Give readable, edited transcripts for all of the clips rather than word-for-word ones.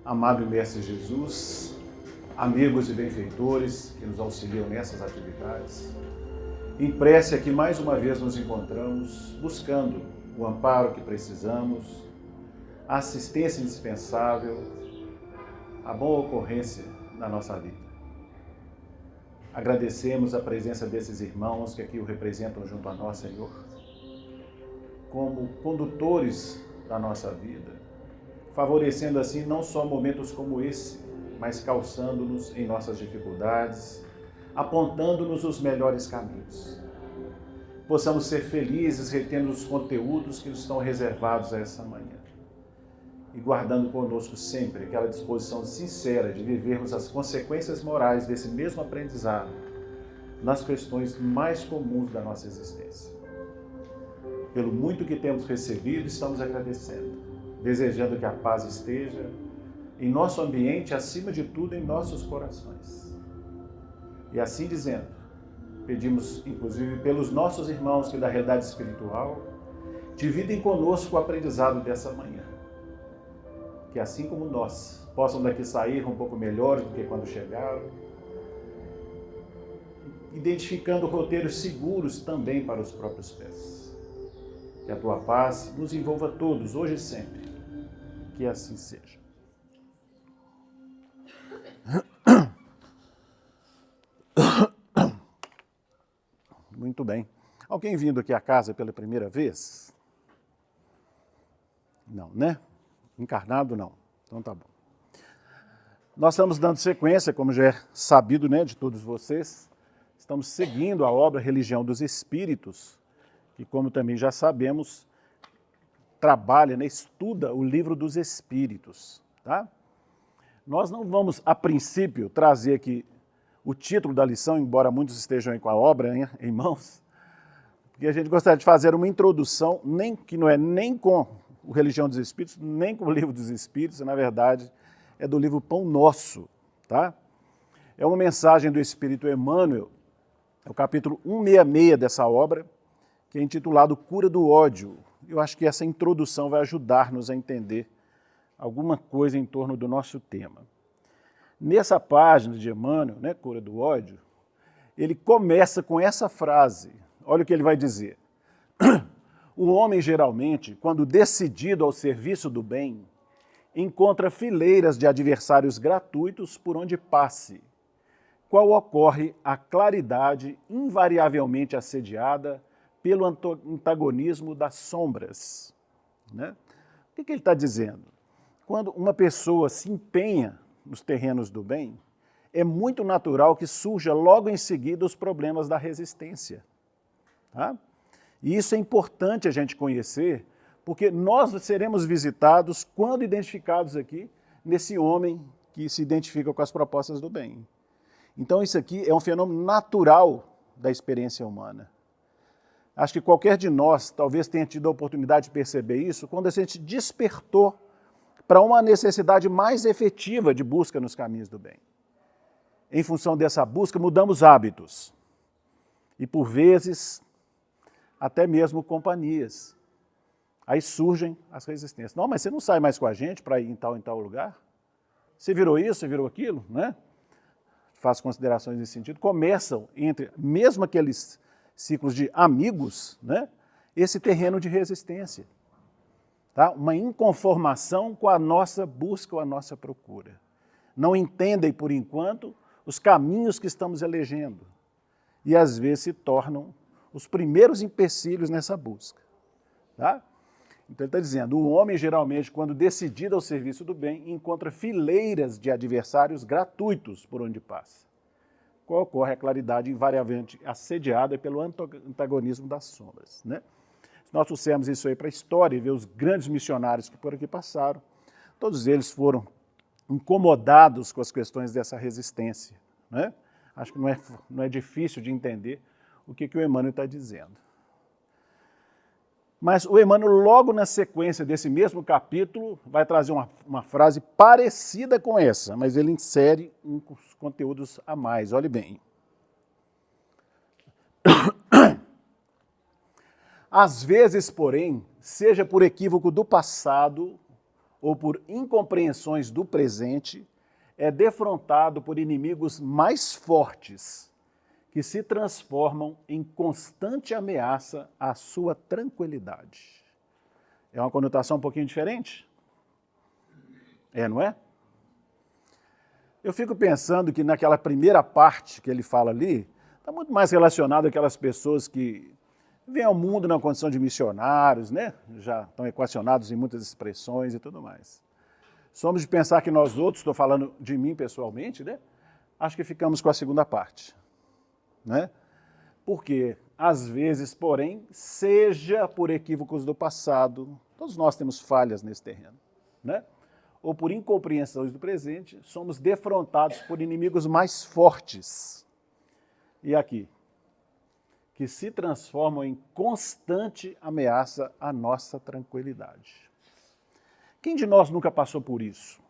Amado Mestre Jesus, amigos e benfeitores que nos auxiliam nessas atividades, em prece aqui mais uma vez nos encontramos buscando o amparo que precisamos, a assistência indispensável, a boa ocorrência na nossa vida. Agradecemos a presença desses irmãos que aqui o representam junto a nós, Senhor, como condutores da nossa vida, favorecendo assim não só momentos como esse, mas calçando-nos em nossas dificuldades, apontando-nos os melhores caminhos. Possamos ser felizes retendo os conteúdos que nos estão reservados a essa manhã e guardando conosco sempre aquela disposição sincera de vivermos as consequências morais desse mesmo aprendizado nas questões mais comuns da nossa existência. Pelo muito que temos recebido, estamos agradecendo, desejando que a paz esteja em nosso ambiente, acima de tudo, em nossos corações. E assim dizendo, pedimos, inclusive, pelos nossos irmãos que da realidade espiritual dividem conosco o aprendizado dessa manhã. Que assim como nós, possam daqui sair um pouco melhores do que quando chegaram, identificando roteiros seguros também para os próprios pés. Que a tua paz nos envolva todos, hoje e sempre. Que assim seja. Muito bem. Alguém vindo aqui à casa pela primeira vez? Não, né? Encarnado, não. Então tá bom. Nós estamos dando sequência, como já é sabido, né, de todos vocês. Estamos seguindo a obra Religião dos Espíritos, que, como também já sabemos, trabalha, né, estuda o Livro dos Espíritos, tá? Nós não vamos, a princípio, trazer aqui o título da lição, embora muitos estejam aí com a obra em mãos, porque a gente gostaria de fazer uma introdução, que não é nem com o Religião dos Espíritos, nem com o Livro dos Espíritos, na verdade, é do livro Pão Nosso, tá? É uma mensagem do Espírito Emmanuel, é o capítulo 166 dessa obra, que é intitulado Cura do Ódio. Eu acho que essa introdução vai ajudar-nos a entender alguma coisa em torno do nosso tema. Nessa página de Emmanuel, né, Cura do Ódio, ele começa com essa frase. Olha o que ele vai dizer. O homem, geralmente, quando decidido ao serviço do bem, encontra fileiras de adversários gratuitos por onde passe, qual ocorre a claridade invariavelmente assediada pelo antagonismo das sombras. Né? O que ele está dizendo? Quando uma pessoa se empenha nos terrenos do bem, é muito natural que surja logo em seguida os problemas da resistência. Tá? E isso é importante a gente conhecer, porque nós seremos visitados quando identificados aqui nesse homem que se identifica com as propostas do bem. Então isso aqui é um fenômeno natural da experiência humana. Acho que qualquer de nós talvez tenha tido a oportunidade de perceber isso quando a gente despertou para uma necessidade mais efetiva de busca nos caminhos do bem. Em função dessa busca, mudamos hábitos. E, por vezes, até mesmo companhias. Aí surgem as resistências. Não, mas você não sai mais com a gente para ir em tal lugar? Você virou isso, você virou aquilo, né? Faço considerações nesse sentido. Começam, entre mesmo aqueles ciclos de amigos, né, esse terreno de resistência. Tá? Uma inconformação com a nossa busca ou a nossa procura. Não entendem, por enquanto, os caminhos que estamos elegendo. E, às vezes, se tornam os primeiros empecilhos nessa busca. Tá? Então, ele está dizendo, o homem, geralmente, quando decidido ao serviço do bem, encontra fileiras de adversários gratuitos por onde passa. Qual ocorre a claridade invariavelmente assediada pelo antagonismo das sombras. Né? Se nós trouxermos isso aí para a história e ver os grandes missionários que por aqui passaram, todos eles foram incomodados com as questões dessa resistência. Né? Acho que não é difícil de entender o que o Emmanuel está dizendo. Mas o Emmanuel, logo na sequência desse mesmo capítulo, vai trazer uma frase parecida com essa, mas ele insere uns conteúdos a mais. Olhe bem. Às vezes, porém, seja por equívoco do passado ou por incompreensões do presente, é defrontado por inimigos mais fortes, que se transformam em constante ameaça à sua tranquilidade. É uma conotação um pouquinho diferente? Não é? Eu fico pensando que naquela primeira parte que ele fala ali, está muito mais relacionado àquelas pessoas que vêm ao mundo na condição de missionários, né? Já estão equacionados em muitas expressões e tudo mais. Somos de pensar que nós outros, estou falando de mim pessoalmente, né? Acho que ficamos com a segunda parte, né? Porque, às vezes, porém, seja por equívocos do passado, todos nós temos falhas nesse terreno, né? Ou por incompreensões do presente, somos defrontados por inimigos mais fortes. E aqui, que se transformam em constante ameaça à nossa tranquilidade. Quem de nós nunca passou por isso?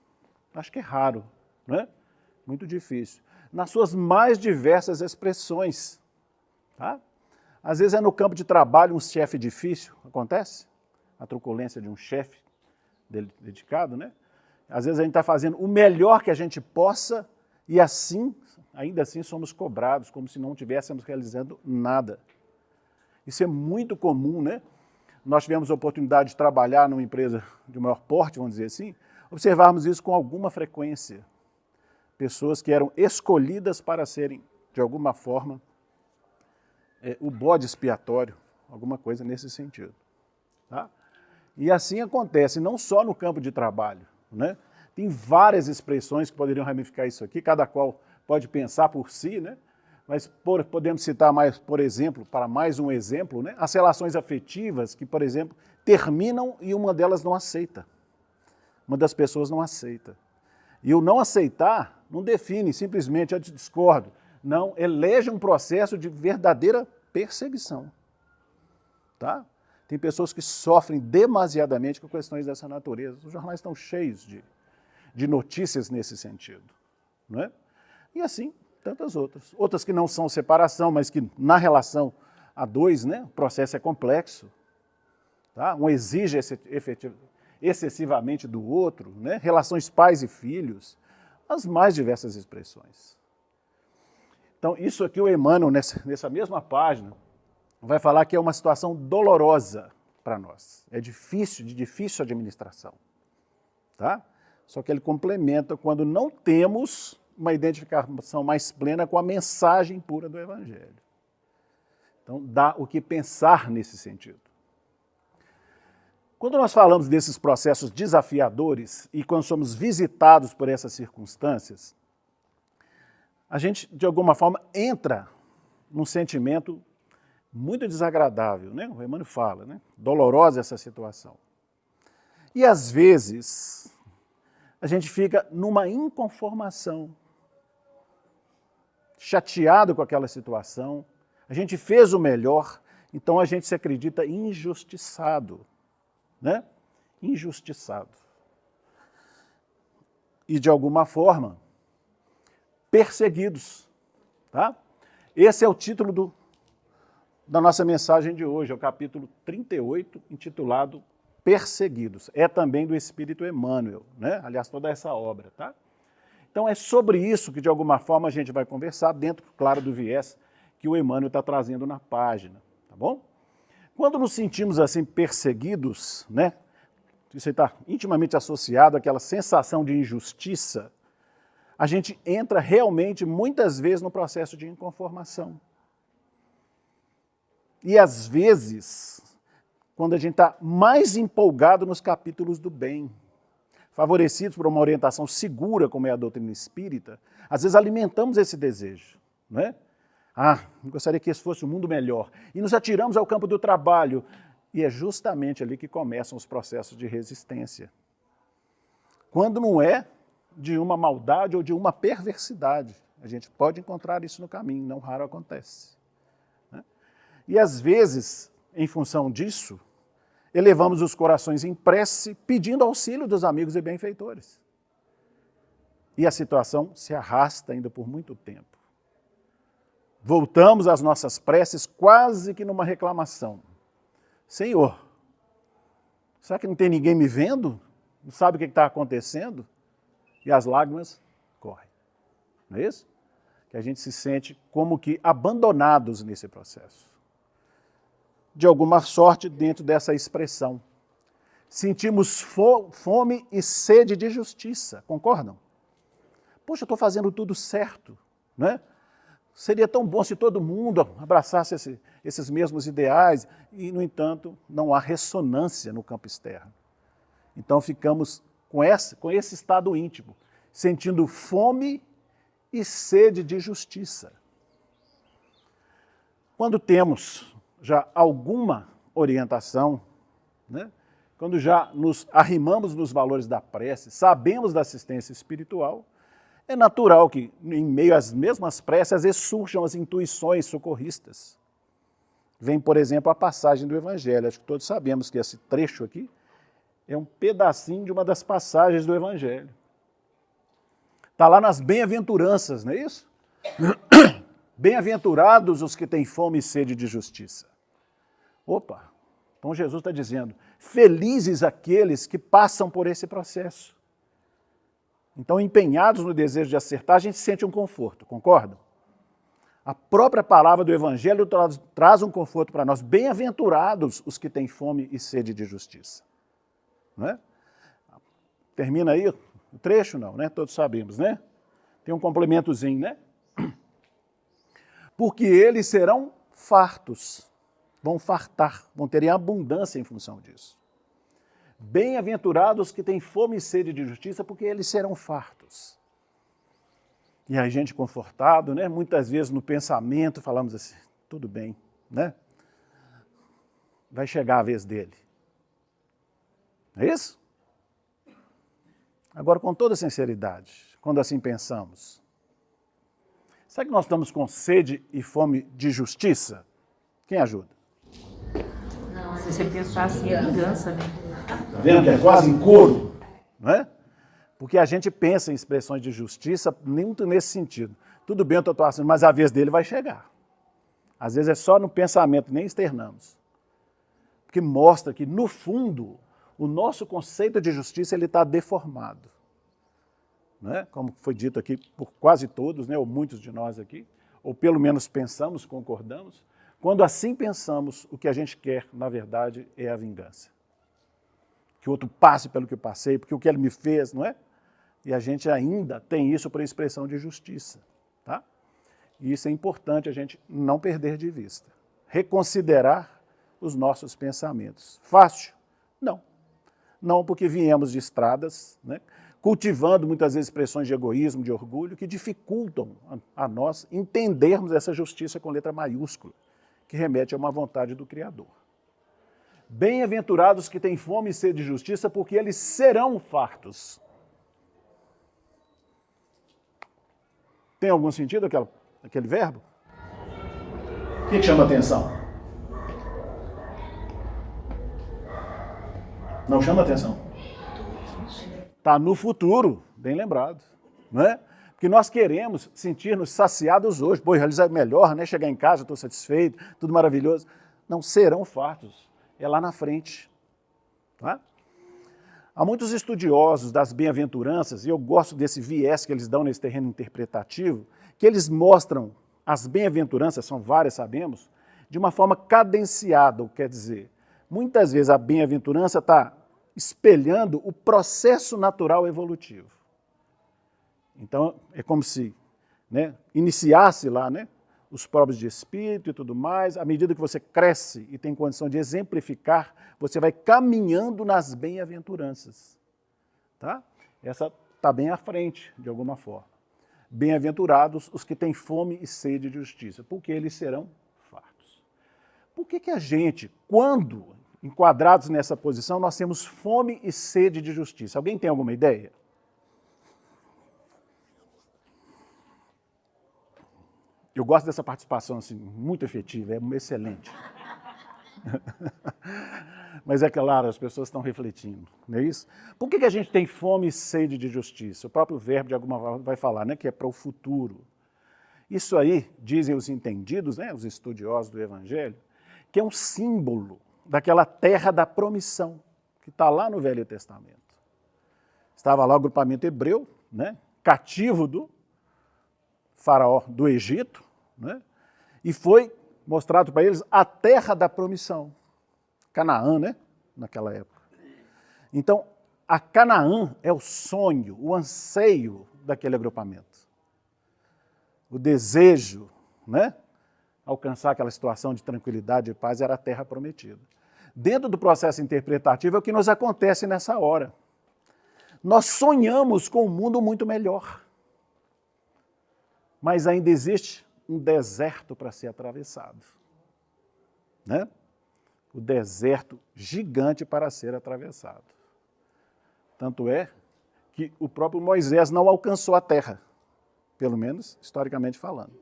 Acho que é raro, né? Muito difícil. Nas suas mais diversas expressões. Tá? Às vezes é no campo de trabalho um chefe difícil, acontece? A truculência de um chefe dedicado, né? Às vezes a gente está fazendo o melhor que a gente possa e assim, ainda assim, somos cobrados, como se não estivéssemos realizando nada. Isso é muito comum, né? Nós tivemos a oportunidade de trabalhar numa empresa de maior porte, vamos dizer assim, observarmos isso com alguma frequência. Pessoas que eram escolhidas para serem, de alguma forma, o bode expiatório, alguma coisa nesse sentido. Tá? E assim acontece, não só no campo de trabalho, né? Tem várias expressões que poderiam ramificar isso aqui, cada qual pode pensar por si, né? Mas podemos citar mais, por exemplo, para mais um exemplo, né? As relações afetivas que, por exemplo, terminam e uma delas não aceita. Uma das pessoas não aceita. E o não aceitar não define simplesmente eu discordo. Não, elege um processo de verdadeira perseguição. Tá? Tem pessoas que sofrem demasiadamente com questões dessa natureza. Os jornais estão cheios de notícias nesse sentido. Não é? E assim, tantas outras. Outras que não são separação, mas que na relação a dois, né, o processo é complexo. Tá? Um exige excessivamente do outro, né? Relações pais e filhos, as mais diversas expressões. Então, isso aqui o Emmanuel, nessa mesma página, vai falar que é uma situação dolorosa para nós. É difícil, de difícil administração. Tá? Só que ele complementa quando não temos uma identificação mais plena com a mensagem pura do Evangelho. Então, dá o que pensar nesse sentido. Quando nós falamos desses processos desafiadores e quando somos visitados por essas circunstâncias, a gente, de alguma forma, entra num sentimento muito desagradável, né? O Emmanuel fala, né? Dolorosa essa situação. E, às vezes, a gente fica numa inconformação, chateado com aquela situação, a gente fez o melhor, então a gente se acredita injustiçado, né? Injustiçado. E, de alguma forma, perseguidos. Tá? Esse é o título da nossa mensagem de hoje, é o capítulo 38, intitulado Perseguidos. É também do Espírito Emmanuel, né? Aliás, toda essa obra. Tá? Então é sobre isso que, de alguma forma, a gente vai conversar, dentro, claro, do viés que o Emmanuel está trazendo na página. Tá bom? Quando nos sentimos assim perseguidos, né? Isso está intimamente associado àquela sensação de injustiça, a gente entra realmente, muitas vezes, no processo de inconformação. E, às vezes, quando a gente está mais empolgado nos capítulos do bem, favorecidos por uma orientação segura, como é a doutrina espírita, às vezes alimentamos esse desejo, não é? Eu gostaria que esse fosse um mundo melhor. E nos atiramos ao campo do trabalho. E é justamente ali que começam os processos de resistência. Quando não é de uma maldade ou de uma perversidade. A gente pode encontrar isso no caminho, não raro acontece. Né? E às vezes, em função disso, elevamos os corações em prece, pedindo auxílio dos amigos e benfeitores. E a situação se arrasta ainda por muito tempo. Voltamos às nossas preces quase que numa reclamação. Senhor, será que não tem ninguém me vendo? não sabe o que está acontecendo e as lágrimas correm. Não é isso? Que a gente se sente como que abandonados nesse processo. De alguma sorte, dentro dessa expressão. Sentimos fome e sede de justiça, concordam? Poxa, eu estou fazendo tudo certo, né? Seria tão bom se todo mundo abraçasse esses mesmos ideais e, no entanto, não há ressonância no campo externo. Então ficamos com esse estado íntimo, sentindo fome e sede de justiça. Quando temos já alguma orientação, né? Quando já nos arrimamos nos valores da prece, sabemos da assistência espiritual, é natural que, em meio às mesmas preces, às vezes surjam as intuições socorristas. Vem, por exemplo, a passagem do Evangelho. Acho que todos sabemos que esse trecho aqui é um pedacinho de uma das passagens do Evangelho. Está lá nas bem-aventuranças, não é isso? Bem-aventurados os que têm fome e sede de justiça. Opa! Então Jesus está dizendo, felizes aqueles que passam por esse processo. Então, empenhados no desejo de acertar, a gente sente um conforto, concordam? A própria palavra do Evangelho traz um conforto para nós. Bem-aventurados os que têm fome e sede de justiça. Não é? Termina aí o trecho? Não, né? Todos sabemos, né? Tem um complementozinho, né? Porque eles serão fartos. Vão fartar, vão ter abundância em função disso. Bem-aventurados que têm fome e sede de justiça, porque eles serão fartos. E a gente confortado, né? Muitas vezes no pensamento falamos assim, tudo bem, né? Vai chegar a vez dele. É isso? Agora, com toda sinceridade, quando assim pensamos, será que nós estamos com sede e fome de justiça? Quem ajuda? Não, se você pensar assim, é vingança, né? Está vendo que é quase em coro, não é? Porque a gente pensa em expressões de justiça muito nesse sentido. Tudo bem, eu estou passando, mas a vez dele vai chegar. Às vezes é só no pensamento, nem externamos. Porque mostra que, no fundo, o nosso conceito de justiça está deformado. Não é? Como foi dito aqui por quase todos, né, ou muitos de nós aqui, ou pelo menos pensamos, concordamos. Quando assim pensamos, o que a gente quer, na verdade, é a vingança. Que o outro passe pelo que eu passei, porque o que ele me fez, não é? E a gente ainda tem isso para expressão de justiça, tá? E isso é importante a gente não perder de vista. Reconsiderar os nossos pensamentos. Fácil? Não. Não, porque viemos de estradas, né? Cultivando muitas vezes expressões de egoísmo, de orgulho, que dificultam a nós entendermos essa justiça com letra maiúscula, que remete a uma vontade do Criador. Bem-aventurados que têm fome e sede de justiça, porque eles serão fartos. Tem algum sentido aquele verbo? O que chama atenção? Não chama atenção? Está no futuro, bem lembrado, não é? Porque nós queremos sentir-nos saciados hoje. Pô, realizar melhor, né? Chegar em casa, estou satisfeito, tudo maravilhoso. Não, serão fartos. É lá na frente. Tá? Há muitos estudiosos das bem-aventuranças, e eu gosto desse viés que eles dão nesse terreno interpretativo, que eles mostram as bem-aventuranças, são várias, sabemos, de uma forma cadenciada, quer dizer, muitas vezes a bem-aventurança está espelhando o processo natural evolutivo. Então, é como se, né, iniciasse lá, né, os próprios de espírito e tudo mais. À medida que você cresce e tem condição de exemplificar, você vai caminhando nas bem-aventuranças. Tá? Essa está bem à frente, de alguma forma. Bem-aventurados os que têm fome e sede de justiça, porque eles serão fartos. Por que a gente, quando enquadrados nessa posição, nós temos fome e sede de justiça? Alguém tem alguma ideia? Eu gosto dessa participação assim, muito efetiva, é excelente. Mas é claro, as pessoas estão refletindo, não é isso? Por que a gente tem fome e sede de justiça? O próprio verbo de alguma forma vai falar, né, que é para o futuro. Isso aí, dizem os entendidos, né, os estudiosos do Evangelho, que é um símbolo daquela terra da promissão, que está lá no Velho Testamento. Estava lá o agrupamento hebreu, né? Cativo do faraó do Egito, né? E foi mostrado para eles a terra da promissão. Canaã, né? Naquela época. Então, a Canaã é o sonho, o anseio daquele agrupamento. O desejo, né? Alcançar aquela situação de tranquilidade e paz era a terra prometida. Dentro do processo interpretativo é o que nos acontece nessa hora. Nós sonhamos com um mundo muito melhor. Mas ainda existe um deserto para ser atravessado. Né? O deserto gigante para ser atravessado. Tanto é que o próprio Moisés não alcançou a terra, pelo menos historicamente falando.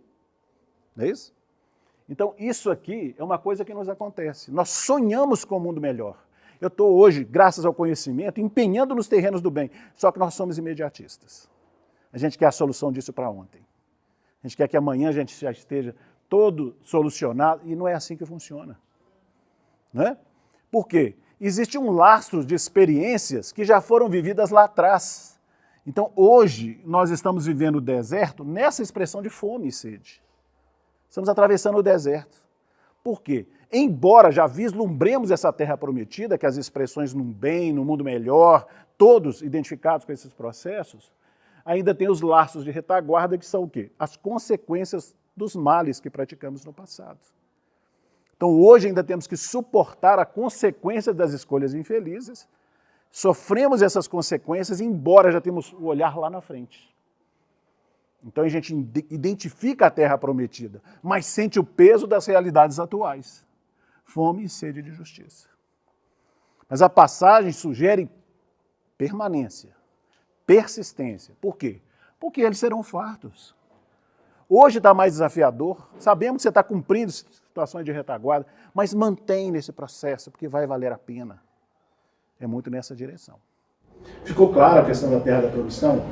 Não é isso? Então, isso aqui é uma coisa que nos acontece. Nós sonhamos com um mundo melhor. Eu estou hoje, graças ao conhecimento, empenhando nos terrenos do bem, só que nós somos imediatistas. A gente quer a solução disso para ontem. A gente quer que amanhã a gente já esteja todo solucionado, e não é assim que funciona. Né? Por quê? Existe um lastro de experiências que já foram vividas lá atrás. Então, hoje, nós estamos vivendo o deserto nessa expressão de fome e sede. Estamos atravessando o deserto. Por quê? Embora já vislumbremos essa terra prometida, que as expressões num bem, num mundo melhor, todos identificados com esses processos, ainda tem os laços de retaguarda, que são o quê? As consequências dos males que praticamos no passado. Então, hoje ainda temos que suportar a consequência das escolhas infelizes, sofremos essas consequências, embora já temos o olhar lá na frente. Então, a gente identifica a terra prometida, mas sente o peso das realidades atuais. Fome e sede de justiça. Mas a passagem sugere permanência, persistência. Por quê? Porque eles serão fartos. Hoje está mais desafiador, sabemos que você está cumprindo situações de retaguarda, mas mantém nesse processo, porque vai valer a pena. É muito nessa direção. Ficou clara a questão da terra da promissão?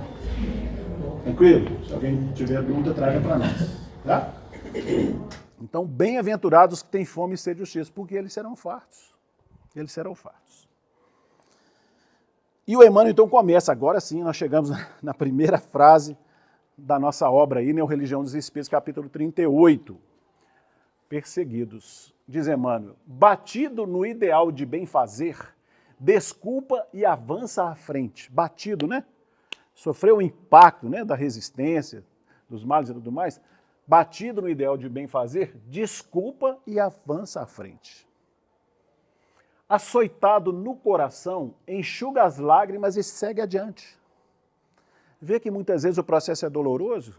Tranquilo? Se alguém tiver dúvida, traga para nós. Tá? Então, bem-aventurados que têm fome e sede de justiça, porque eles serão fartos. Eles serão fartos. E o Emmanuel, então, começa, agora sim, nós chegamos na primeira frase da nossa obra aí, Neo-Religião dos Espíritos, capítulo 38. Perseguidos. Diz Emmanuel, batido no ideal de bem-fazer, desculpa e avança à frente. Batido, né? Sofreu o impacto, né, da resistência, dos males e tudo mais, batido no ideal de bem-fazer, desculpa e avança à frente. Açoitado no coração, enxuga as lágrimas e segue adiante. Vê que muitas vezes o processo é doloroso?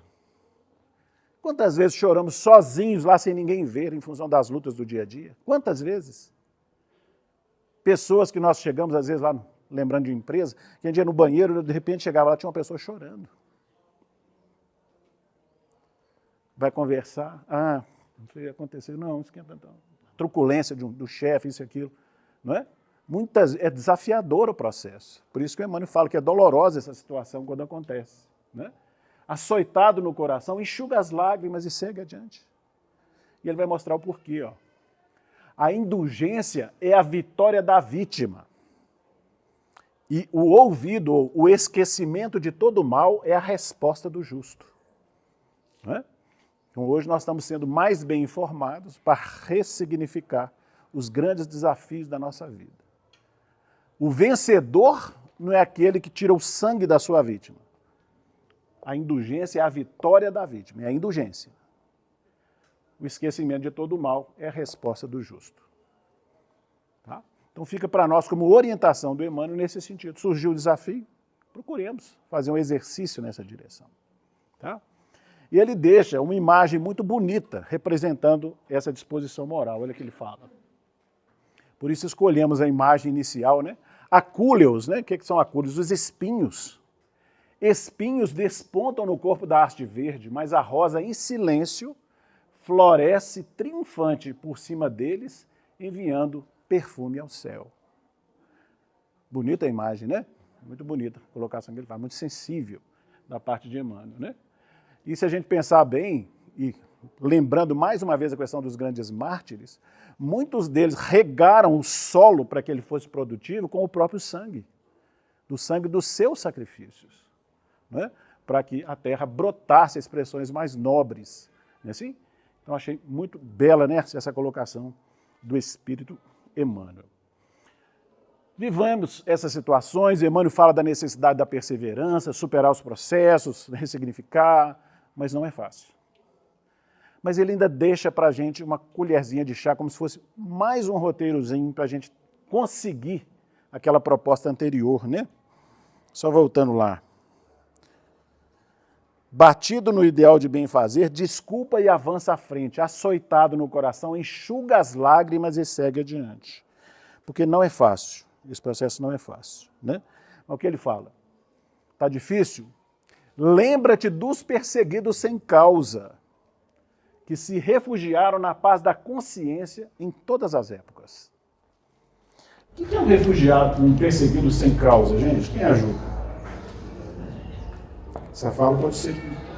Quantas vezes choramos sozinhos lá sem ninguém ver em função das lutas do dia a dia? Quantas vezes? Pessoas que nós chegamos às vezes lá, lembrando de empresa, que a gente ia no banheiro, de repente chegava lá, tinha uma pessoa chorando. Vai conversar, não sei o que aconteceu, não, esquenta não. Truculência do chefe, isso e aquilo, não é? É desafiador o processo. Por isso que o Emmanuel fala que é dolorosa essa situação quando acontece. Né? Açoitado no coração, enxuga as lágrimas e segue adiante. E ele vai mostrar o porquê. Ó. A indulgência é a vitória da vítima. E o ouvido, o esquecimento de todo mal é a resposta do justo. Né? Então hoje nós estamos sendo mais bem informados para ressignificar os grandes desafios da nossa vida. O vencedor não é aquele que tira o sangue da sua vítima. A indulgência é a vitória da vítima, é a indulgência. O esquecimento de todo o mal é a resposta do justo. Tá? Então fica para nós como orientação do Emmanuel nesse sentido. Surgiu o desafio, procuremos fazer um exercício nessa direção. Tá? E ele deixa uma imagem muito bonita representando essa disposição moral. Olha o que ele fala. Por isso escolhemos a imagem inicial, né? Acúleos, né? O que são acúleos? Os espinhos. Espinhos despontam no corpo da haste verde, mas a rosa em silêncio floresce triunfante por cima deles, enviando perfume ao céu. Bonita a imagem, né? Muito bonita a colocação que ele faz, muito sensível da parte de Emmanuel, né? E se a gente pensar bem, e lembrando mais uma vez a questão dos grandes mártires, muitos deles regaram o solo para que ele fosse produtivo com o próprio sangue. do sangue dos seus sacrifícios, né? Para que a terra brotasse expressões mais nobres. Não é assim? Então, achei muito bela, né, essa colocação do Espírito Emmanuel. Vivamos essas situações, Emmanuel fala da necessidade da perseverança, superar os processos, ressignificar, mas não é fácil. Mas ele ainda deixa para a gente uma colherzinha de chá, como se fosse mais um roteirozinho para a gente conseguir aquela proposta anterior, né? Só voltando lá. Batido no ideal de bem fazer, desculpa e avança à frente, açoitado no coração, enxuga as lágrimas e segue adiante. Porque não é fácil, esse processo não é fácil, né? Mas o que ele fala? Está difícil? Lembra-te dos perseguidos sem causa, que se refugiaram na paz da consciência em todas as épocas. O que é um refugiado, um perseguido sem causa, gente? Quem ajuda? Essa fala pode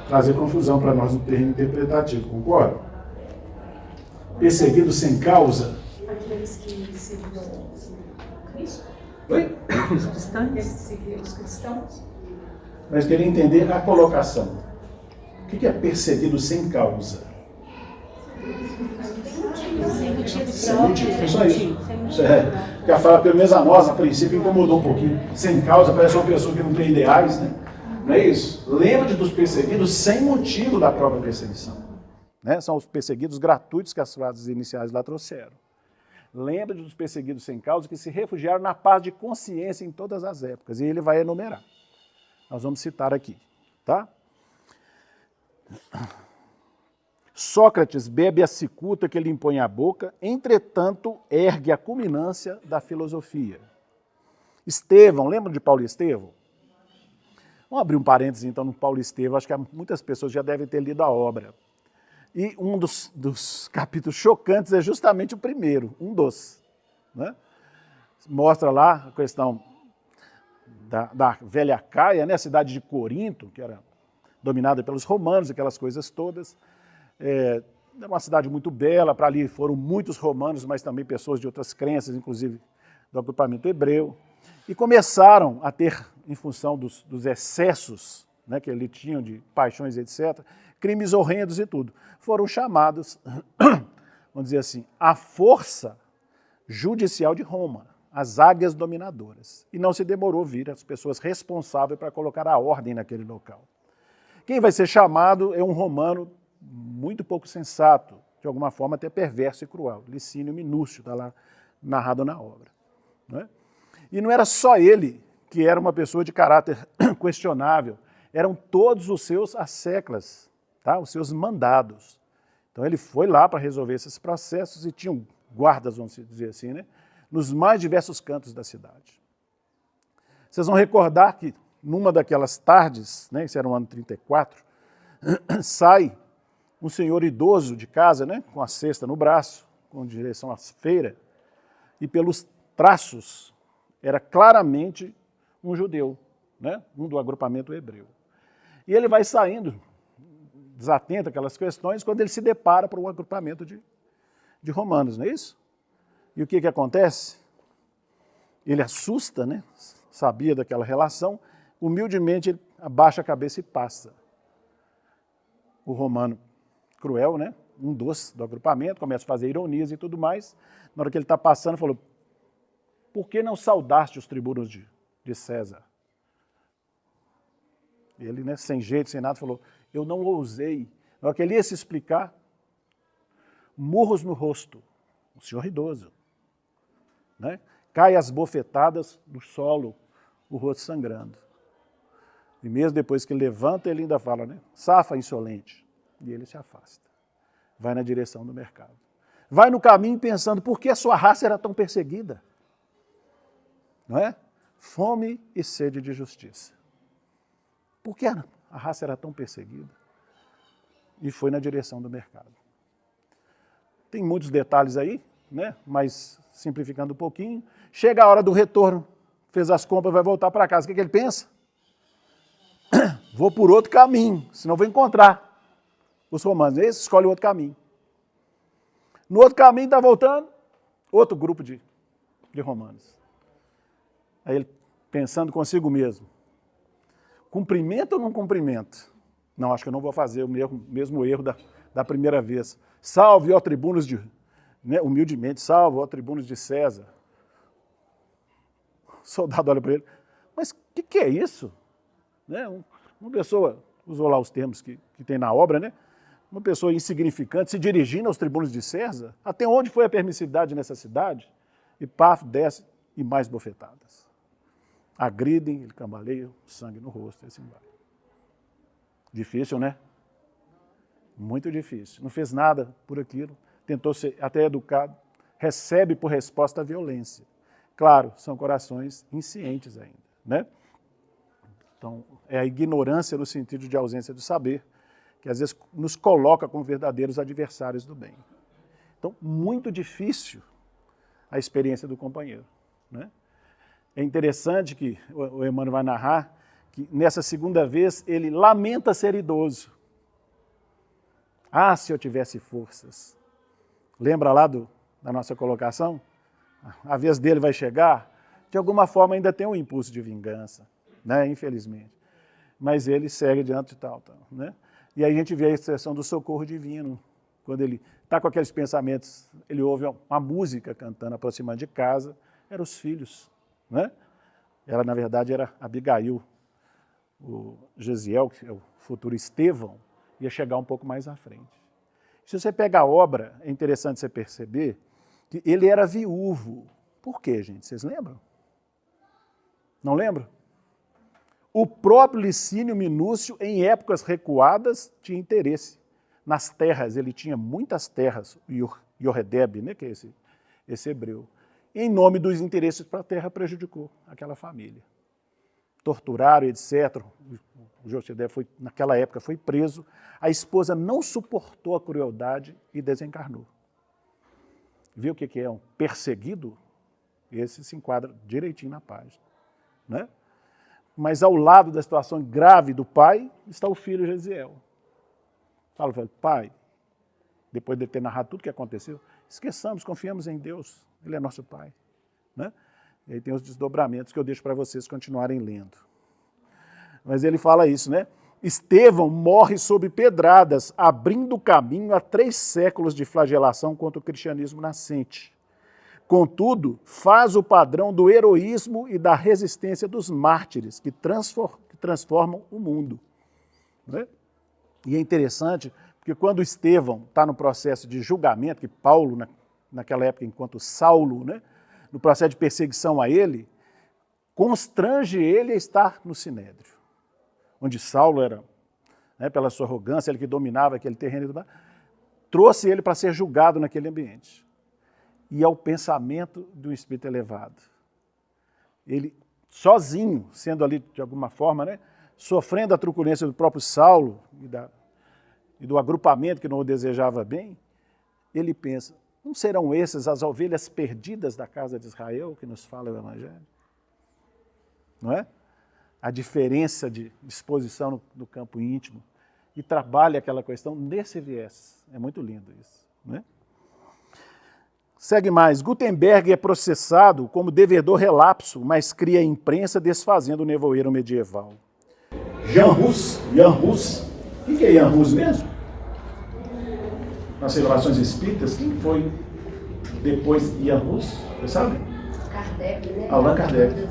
trazer confusão para nós no terreno interpretativo, concorda? Perseguido sem causa. Aqueles que seguiam Cristo? Oi? Os cristãos. Seguiam os cristãos? Mas queria entender a colocação. O que é perseguido sem causa? Sem motivo. É só isso. Porque a fala, pelo menos a nós, a princípio, incomodou um pouquinho. Sem causa, parece uma pessoa que não tem ideais, né? Não é isso? Lembra-te dos perseguidos sem motivo da própria perseguição. Né? São os perseguidos gratuitos que as frases iniciais lá trouxeram. Lembra-te dos perseguidos sem causa que se refugiaram na paz de consciência em todas as épocas. E ele vai enumerar. Nós vamos citar aqui, tá? Sócrates bebe a cicuta que lhe impõe a boca, entretanto ergue a culminância da filosofia. Estevão, lembram de Paulo e Estevão? Vamos abrir um parênteses então no Paulo e Estevão, acho que muitas pessoas já devem ter lido a obra. E um dos capítulos chocantes é justamente o primeiro, um dos. Né? Mostra lá a questão da velha Caia, né? A cidade de Corinto, que era dominada pelos romanos, aquelas coisas todas. Era uma cidade muito bela, para ali foram muitos romanos, mas também pessoas de outras crenças, inclusive do agrupamento hebreu. E começaram a ter, em função dos excessos, né, que ali tinham de paixões, etc., crimes horrendos e tudo. Foram chamados, vamos dizer assim, a força judicial de Roma, as águias dominadoras. E não se demorou vir as pessoas responsáveis para colocar a ordem naquele local. Quem vai ser chamado é um romano muito pouco sensato, de alguma forma até perverso e cruel. Licínio Minúcio, está lá narrado na obra. Não é? E não era só ele que era uma pessoa de caráter questionável, eram todos os seus asseclas, tá? Os seus mandados. Então ele foi lá para resolver esses processos e tinham guardas, vamos dizer assim, né? Nos mais diversos cantos da cidade. Vocês vão recordar que numa daquelas tardes, né, isso era o ano 34, sai um senhor idoso de casa, né, com a cesta no braço, com direção à feira, e pelos traços era claramente um judeu, né, um do agrupamento hebreu. E ele vai saindo, desatento àquelas questões, quando ele se depara para um agrupamento de romanos, não é isso? E o que acontece? Ele assusta, né, sabia daquela relação, humildemente ele abaixa a cabeça e passa. O romano cruel, né, um dos do agrupamento, começa a fazer ironias e tudo mais. Na hora que ele está passando, falou: por que não saudaste os tribunos de César? Ele, né, sem jeito, sem nada, falou: eu não ousei. Na hora que ele ia se explicar, murros no rosto, o senhor idoso, né, cai as bofetadas no solo, o rosto sangrando. E mesmo depois que ele levanta, ele ainda fala, né, safa insolente. E ele se afasta. Vai na direção do mercado. Vai no caminho pensando, por que a sua raça era tão perseguida? Não é? Fome e sede de justiça. Por que a raça era tão perseguida? E foi na direção do mercado. Tem muitos detalhes aí, né? Mas simplificando um pouquinho. Chega a hora do retorno, fez as compras, vai voltar para casa. O que ele pensa? Vou por outro caminho, senão vou encontrar os romanos. Esse escolhe outro caminho. No outro caminho está voltando outro grupo de romanos. Aí ele pensando consigo mesmo, cumprimento ou não cumprimento? Não, acho que eu não vou fazer o mesmo erro da primeira vez. Salve, ó tribunos de... Né, humildemente, salve, ó tribunos de César. O soldado olha para ele, mas o que é isso? Né, uma pessoa, usou lá os termos que tem na obra, né? Uma pessoa insignificante se dirigindo aos tribunos de César, até onde foi a permissividade nessa cidade? E Pafo desce e mais bofetadas. Agridem, ele cambaleia, sangue no rosto, e assim vai. Difícil, né? Muito difícil. Não fez nada por aquilo, tentou ser até educado, recebe por resposta a violência. Claro, são corações inscientes ainda, né? Então, é a ignorância no sentido de ausência do saber, que às vezes nos coloca como verdadeiros adversários do bem. Então, muito difícil a experiência do companheiro, né? É interessante que o Emmanuel vai narrar que nessa segunda vez ele lamenta ser idoso. Ah, se eu tivesse forças. Lembra lá da nossa colocação? A vez dele vai chegar, de alguma forma ainda tem um impulso de vingança, né? Infelizmente. Mas ele segue diante de tal, né? E aí a gente vê a expressão do socorro divino. Quando ele está com aqueles pensamentos, ele ouve uma música cantando aproximando de casa, eram os filhos, né? Ela, na verdade, era Abigail. O Gesiel, que é o futuro Estevão, ia chegar um pouco mais à frente. Se você pega a obra, é interessante você perceber que ele era viúvo. Por quê, gente? Vocês lembram? Não lembram? O próprio Licínio Minúcio, em épocas recuadas, tinha interesse nas terras. Ele tinha muitas terras, Yoredeb, né, que é esse hebreu. Em nome dos interesses para a terra, prejudicou aquela família. Torturaram, etc. O Yoredeb, naquela época, foi preso. A esposa não suportou a crueldade e desencarnou. Viu o que é um perseguido? Esse se enquadra direitinho na página, né? Mas ao lado da situação grave do pai, está o filho Gesiel. Fala, pai, depois de ter narrado tudo o que aconteceu, esqueçamos, confiamos em Deus, Ele é nosso pai, né? E aí tem os desdobramentos que eu deixo para vocês continuarem lendo. Mas ele fala isso, né? Estevão morre sob pedradas, abrindo caminho a 3 séculos de flagelação contra o cristianismo nascente. Contudo, faz o padrão do heroísmo e da resistência dos mártires, que transformam o mundo, né? E é interessante, porque quando Estevão está no processo de julgamento, que Paulo, naquela época, enquanto Saulo, né, no processo de perseguição a ele, constrange ele a estar no Sinédrio, onde Saulo era, né, pela sua arrogância, ele que dominava aquele terreno, trouxe ele para ser julgado naquele ambiente. E ao pensamento do espírito elevado. Ele, sozinho, sendo ali de alguma forma, né, sofrendo a truculência do próprio Saulo e do agrupamento que não o desejava bem, ele pensa, não serão essas as ovelhas perdidas da casa de Israel que nos fala o Evangelho? Não é? A diferença de disposição no campo íntimo e trabalha aquela questão nesse viés. É muito lindo isso, não é? Segue mais. Gutenberg é processado como devedor relapso, mas cria a imprensa desfazendo o nevoeiro medieval. Jan Hus, o que é Jan Hus mesmo? Nas revelações espíritas, quem foi depois Jan Hus? Você sabe? Kardec, né? Allan Kardec.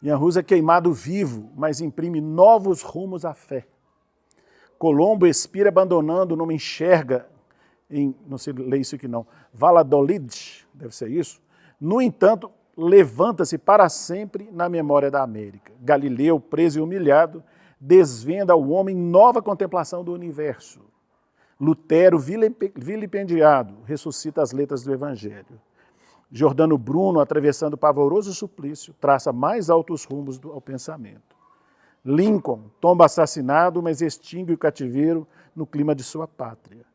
Jan Hus é queimado vivo, mas imprime novos rumos à fé. Colombo expira abandonando, não enxerga, não sei ler isso aqui não, Valladolid, deve ser isso. No entanto, levanta-se para sempre na memória da América. Galileu, preso e humilhado, desvenda ao homem nova contemplação do universo. Lutero, vilipendiado, ressuscita as letras do Evangelho. Giordano Bruno, atravessando pavoroso suplício, traça mais altos rumos ao pensamento. Lincoln tomba assassinado, mas extingue o cativeiro no clima de sua pátria.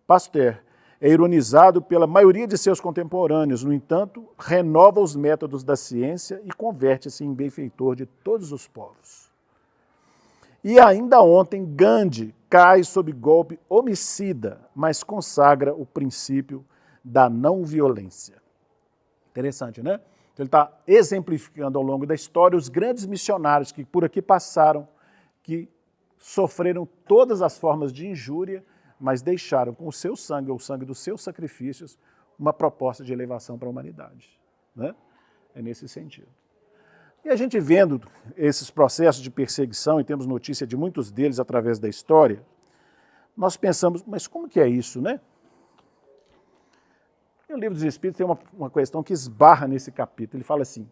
Pasteur é ironizado pela maioria de seus contemporâneos, no entanto, renova os métodos da ciência e converte-se em benfeitor de todos os povos. E ainda ontem, Gandhi cai sob golpe homicida, mas consagra o princípio da não violência. Interessante, né? Ele está exemplificando ao longo da história os grandes missionários que por aqui passaram, que sofreram todas as formas de injúria, mas deixaram com o seu sangue, ou o sangue dos seus sacrifícios, uma proposta de elevação para a humanidade. Né? É nesse sentido. E a gente vendo esses processos de perseguição, e temos notícia de muitos deles através da história, nós pensamos, mas como que é isso, né? E o Livro dos Espíritos tem uma questão que esbarra nesse capítulo. Ele fala assim,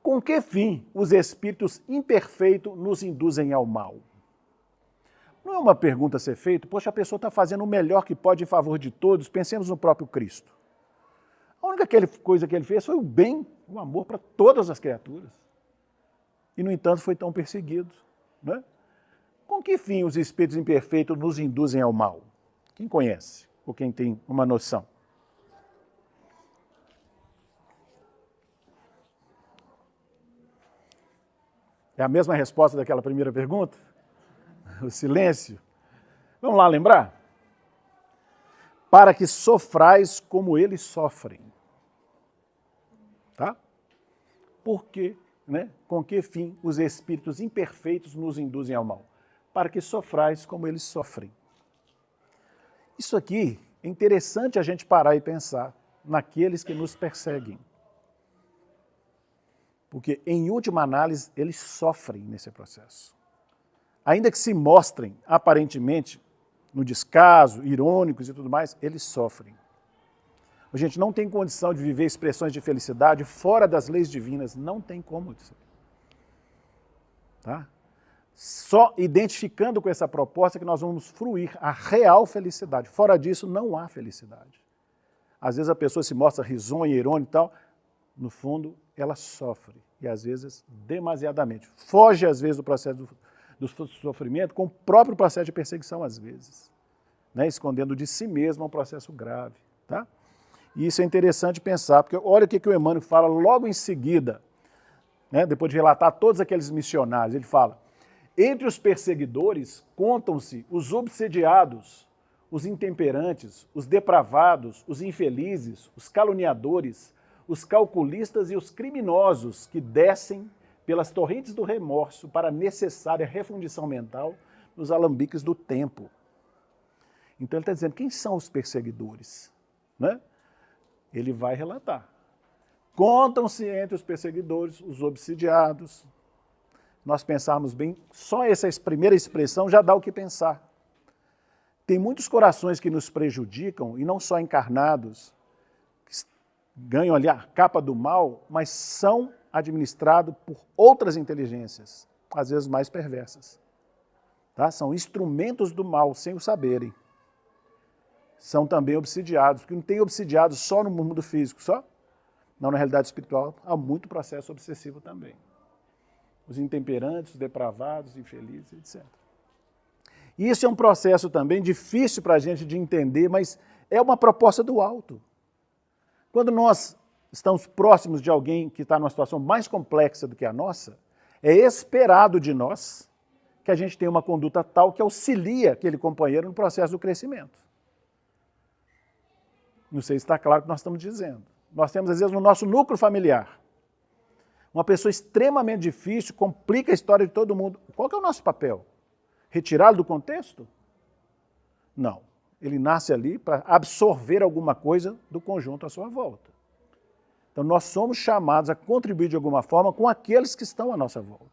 com que fim os espíritos imperfeitos nos induzem ao mal? Não é uma pergunta a ser feita, poxa, a pessoa está fazendo o melhor que pode em favor de todos, pensemos no próprio Cristo. A única coisa que ele fez foi o bem, o amor para todas as criaturas. E, no entanto, foi tão perseguido. Né? Com que fim os espíritos imperfeitos nos induzem ao mal? Quem conhece? Ou quem tem uma noção? É a mesma resposta daquela primeira pergunta? O silêncio. Vamos lá lembrar? Para que sofrais como eles sofrem. Tá? Por quê? Né? Com que fim os espíritos imperfeitos nos induzem ao mal? Para que sofrais como eles sofrem. Isso aqui é interessante a gente parar e pensar naqueles que nos perseguem. Porque, em última análise, eles sofrem nesse processo. Ainda que se mostrem, aparentemente, no descaso, irônicos e tudo mais, eles sofrem. A gente não tem condição de viver expressões de felicidade fora das leis divinas, não tem como dizer. Tá? Só identificando com essa proposta que nós vamos fruir a real felicidade. Fora disso, não há felicidade. Às vezes a pessoa se mostra risonha, irônica e tal, no fundo, ela sofre, e às vezes demasiadamente. Foge, às vezes, do processo do sofrimento com o próprio processo de perseguição, às vezes, né? Escondendo de si mesmo um processo grave. Tá? E isso é interessante pensar, porque olha o que o Emmanuel fala logo em seguida, né? Depois de relatar todos aqueles missionários, ele fala, entre os perseguidores contam-se os obsediados, os intemperantes, os depravados, os infelizes, os caluniadores, os calculistas e os criminosos que descem pelas torrentes do remorso para a necessária refundição mental nos alambiques do tempo. Então ele está dizendo, quem são os perseguidores? Né? Ele vai relatar. Contam-se entre os perseguidores os obsidiados. Nós pensarmos bem, só essa primeira expressão já dá o que pensar. Tem muitos corações que nos prejudicam, e não só encarnados, ganham ali a capa do mal, mas são administrados por outras inteligências, às vezes mais perversas. Tá? São instrumentos do mal, sem o saberem. São também obsidiados, porque não tem obsidiados só no mundo físico, só? Não, na realidade espiritual há muito processo obsessivo também. Os intemperantes, os depravados, infelizes, etc. E isso é um processo também difícil para a gente de entender, mas é uma proposta do alto. Quando nós estamos próximos de alguém que está numa situação mais complexa do que a nossa, é esperado de nós que a gente tenha uma conduta tal que auxilia aquele companheiro no processo do crescimento. Não sei se está claro o que nós estamos dizendo. Nós temos, às vezes, no nosso núcleo familiar, uma pessoa extremamente difícil, complica a história de todo mundo. Qual que é o nosso papel? Retirá-lo do contexto? Não. Ele nasce ali para absorver alguma coisa do conjunto à sua volta. Então, nós somos chamados a contribuir de alguma forma com aqueles que estão à nossa volta.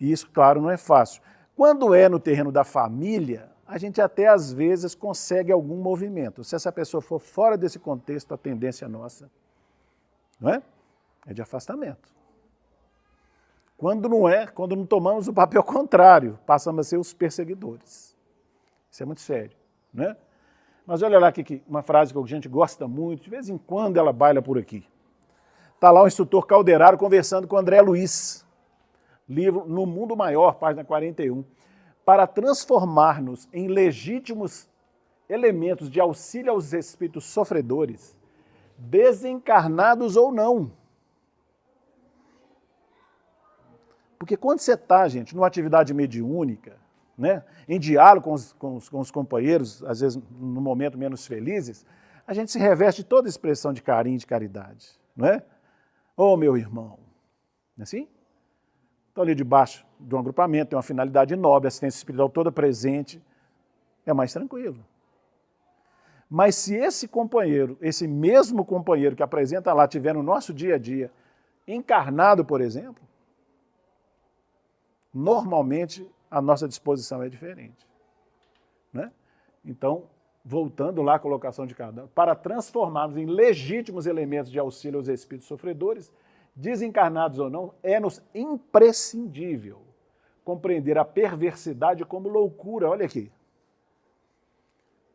E isso, claro, não é fácil. Quando é no terreno da família, a gente até às vezes consegue algum movimento. Se essa pessoa for fora desse contexto, a tendência nossa, não é? É de afastamento. Quando não é, quando não tomamos o papel contrário, passamos a ser os perseguidores. Isso é muito sério, né? Mas olha lá aqui, uma frase que a gente gosta muito, de vez em quando ela baila por aqui. Está lá o instrutor Calderaro conversando com André Luiz, livro No Mundo Maior, página 41, para transformar-nos em legítimos elementos de auxílio aos espíritos sofredores, desencarnados ou não. Porque quando você está, gente, numa atividade mediúnica, né, em diálogo com os companheiros, às vezes no momento menos felizes, a gente se reveste de toda expressão de carinho e de caridade, não é? Ô, meu irmão, não é assim? Estão ali debaixo de um agrupamento, tem uma finalidade nobre, assistência espiritual toda presente, é mais tranquilo. Mas se esse companheiro, esse mesmo companheiro que apresenta lá, tiver no nosso dia a dia, encarnado, por exemplo, normalmente a nossa disposição é diferente. Né? Então, voltando lá à colocação de cada um, para transformarmos em legítimos elementos de auxílio aos espíritos sofredores, desencarnados ou não, é-nos imprescindível compreender a perversidade como loucura, olha aqui,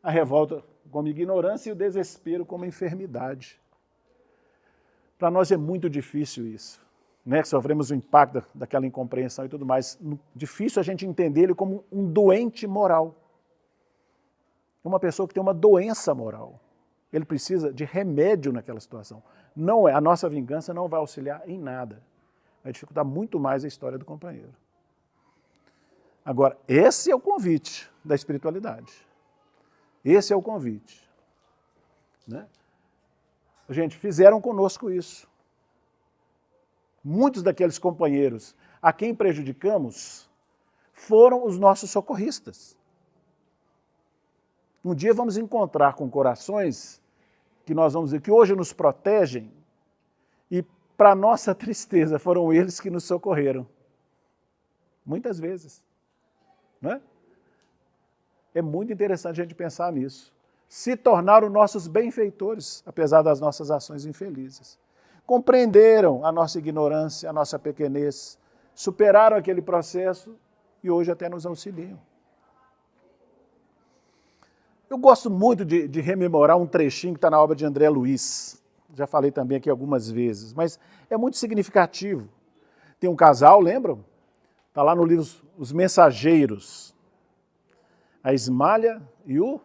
a revolta como ignorância e o desespero como enfermidade. Para nós é muito difícil isso, né? Que sofremos o impacto daquela incompreensão e tudo mais. Difícil a gente entender ele como um doente moral. Uma pessoa que tem uma doença moral. Ele precisa de remédio naquela situação. Não é, a nossa vingança não vai auxiliar em nada. Vai dificultar muito mais a história do companheiro. Agora, esse é o convite da espiritualidade. Esse é o convite. Né? Gente, fizeram conosco isso. Muitos daqueles companheiros a quem prejudicamos foram os nossos socorristas. Um dia vamos encontrar com corações que nós vamos dizer que hoje nos protegem e, para nossa tristeza, foram eles que nos socorreram. Muitas vezes. Não é? É muito interessante a gente pensar nisso. Se tornaram nossos benfeitores, apesar das nossas ações infelizes. Compreenderam a nossa ignorância, a nossa pequenez, superaram aquele processo e hoje até nos auxiliam. Eu gosto muito de rememorar um trechinho que está na obra de André Luiz. Já falei também aqui algumas vezes, mas é muito significativo. Tem um casal, lembram? Está lá no livro Os Mensageiros. A Ismália e o...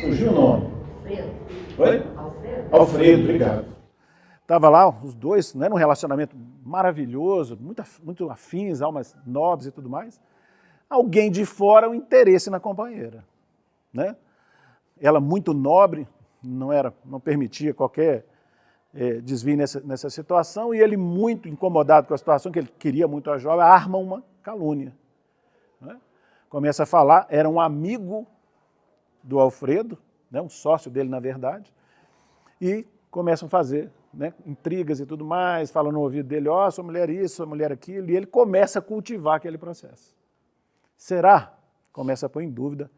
Fugiu o nome. Alfredo. Oi? Alfredo, obrigado. Estava lá os dois, né, num relacionamento maravilhoso, muito afins, almas nobres e tudo mais. Alguém de fora, o interesse na companheira. Né? Ela muito nobre, não permitia qualquer desvio nessa situação, e ele muito incomodado com a situação, que ele queria muito a jovem, arma uma calúnia. Né? Começa a falar, era um amigo do Alfredo, né, um sócio dele na verdade, e começam a fazer, né, intrigas e tudo mais, falam no ouvido dele, ó, sua mulher isso, sua mulher aquilo, e ele começa a cultivar aquele processo. Será? Começa a pôr em dúvida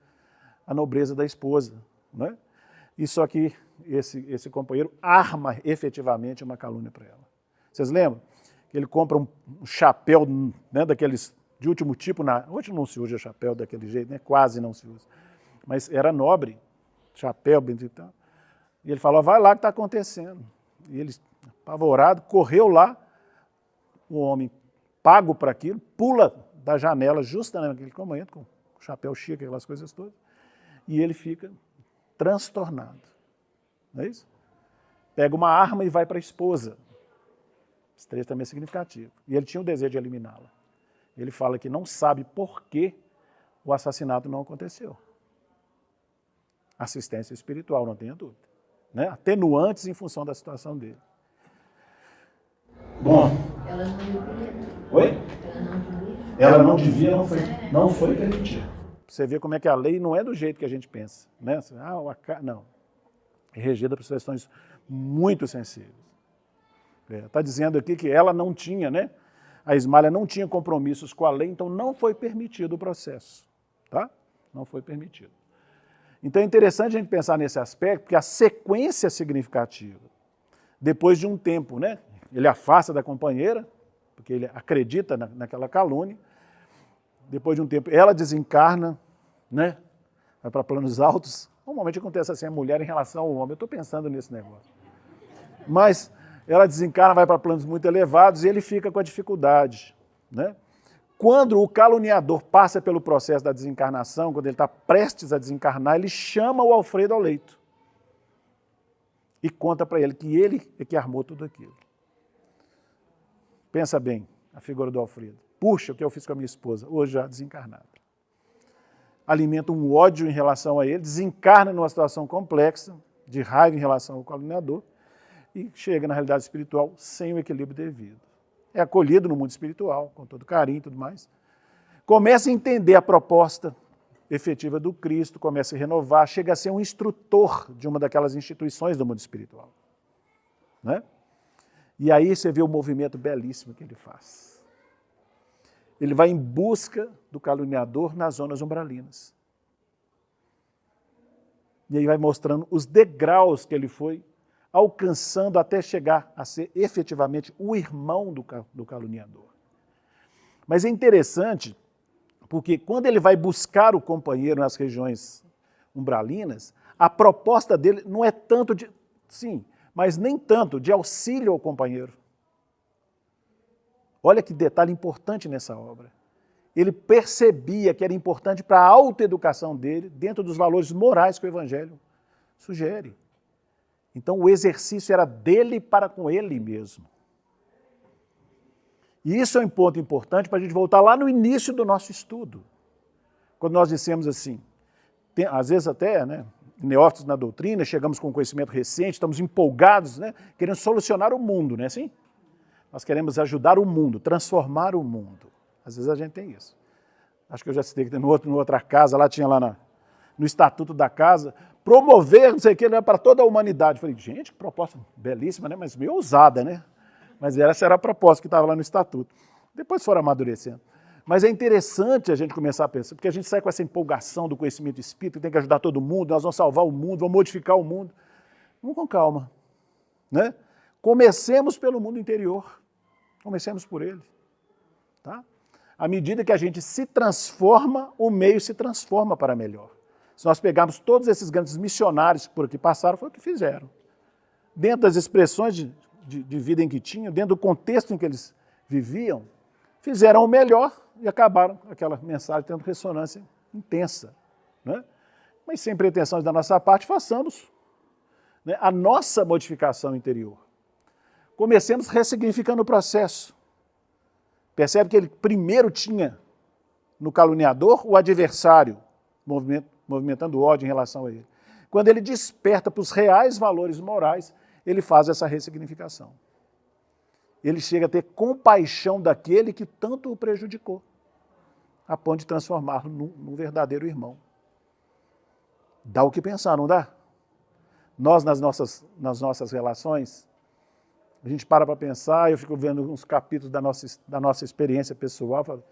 a nobreza da esposa. Né? E só que esse companheiro arma efetivamente uma calúnia para ela. Vocês lembram? Que ele compra um chapéu, né, daqueles de último tipo, hoje não se usa chapéu daquele jeito, né? Quase não se usa. Mas era nobre, chapéu, bendito. E ele falou, vai lá que está acontecendo. E ele, apavorado, correu lá, o homem pago para aquilo, pula da janela, justamente naquele momento, com o chapéu chique, aquelas coisas todas, e ele fica transtornado. Não é isso? Pega uma arma e vai para a esposa. Esse trecho também é significativo. E ele tinha o desejo de eliminá-la. Ele fala que não sabe por que o assassinato não aconteceu. Assistência espiritual, não tenha dúvida. Né? Atenuantes em função da situação dele. Bom. Ela não devia. Oi? Ela não devia. Ela não foi permitida. Você vê como é que a lei não é do jeito que a gente pensa. Né? Não. É regida por questões muito sensíveis. Está dizendo aqui que ela não tinha, né? A Ismália não tinha compromissos com a lei, então não foi permitido o processo. Tá? Não foi permitido. Então é interessante a gente pensar nesse aspecto, porque a sequência é significativa. Depois de um tempo, né? Ele afasta da companheira, porque ele acredita naquela calúnia. Depois de um tempo, ela desencarna, né? Vai para planos altos. Normalmente acontece assim, a mulher em relação ao homem. Eu estou pensando nesse negócio. Mas ela desencarna, vai para planos muito elevados e ele fica com a dificuldade. Né? Quando o caluniador passa pelo processo da desencarnação, quando ele está prestes a desencarnar, ele chama o Alfredo ao leito. E conta para ele que ele é que armou tudo aquilo. Pensa bem, a figura do Alfredo. Puxa, o que eu fiz com a minha esposa, hoje já desencarnada. Alimenta um ódio em relação a ele, desencarna numa situação complexa, de raiva em relação ao caluniador, e chega na realidade espiritual sem o equilíbrio devido. É acolhido no mundo espiritual, com todo carinho e tudo mais. Começa a entender a proposta efetiva do Cristo, começa a renovar, chega a ser um instrutor de uma daquelas instituições do mundo espiritual. Né? E aí você vê o movimento belíssimo que ele faz. Ele vai em busca do caluniador nas zonas umbralinas. E aí vai mostrando os degraus que ele foi alcançando até chegar a ser efetivamente o irmão do caluniador. Mas é interessante, porque quando ele vai buscar o companheiro nas regiões umbralinas, a proposta dele não é tanto de, sim, mas nem tanto de auxílio ao companheiro. Olha que detalhe importante nessa obra. Ele percebia que era importante para a autoeducação dele, dentro dos valores morais que o Evangelho sugere. Então o exercício era dele para com ele mesmo. E isso é um ponto importante para a gente voltar lá no início do nosso estudo. Quando nós dissemos assim, às vezes até, neófitos na doutrina, chegamos com um conhecimento recente, estamos empolgados, querendo solucionar o mundo, não é assim? Nós queremos ajudar o mundo, transformar o mundo. Às vezes a gente tem isso. Acho que eu já citei que no outra casa, lá tinha lá no Estatuto da Casa, promover, não sei o que, para toda a humanidade. Eu falei, gente, que proposta belíssima, mas meio ousada, né? Mas essa era a proposta que estava lá no Estatuto. Depois foram amadurecendo. Mas é interessante a gente começar a pensar, porque a gente sai com essa empolgação do conhecimento espírita, que tem que ajudar todo mundo, nós vamos salvar o mundo, vamos modificar o mundo. Vamos com calma. Né? Comecemos pelo mundo interior. Comecemos por ele. Tá? À medida que a gente se transforma, o meio se transforma para melhor. Se nós pegarmos todos esses grandes missionários que por aqui passaram, foi o que fizeram. Dentro das expressões de vida em que tinham, dentro do contexto em que eles viviam, fizeram o melhor e acabaram aquela mensagem tendo ressonância intensa. Né? Mas sem pretensões da nossa parte, façamos a nossa modificação interior. Comecemos ressignificando o processo. Percebe que ele primeiro tinha no caluniador o adversário, movimentando ódio em relação a ele. Quando ele desperta para os reais valores morais, ele faz essa ressignificação. Ele chega a ter compaixão daquele que tanto o prejudicou, a ponto de transformá-lo num verdadeiro irmão. Dá o que pensar, não dá? Nós, nas nossas relações, a gente para pensar, eu fico vendo uns capítulos da nossa experiência pessoal, falo,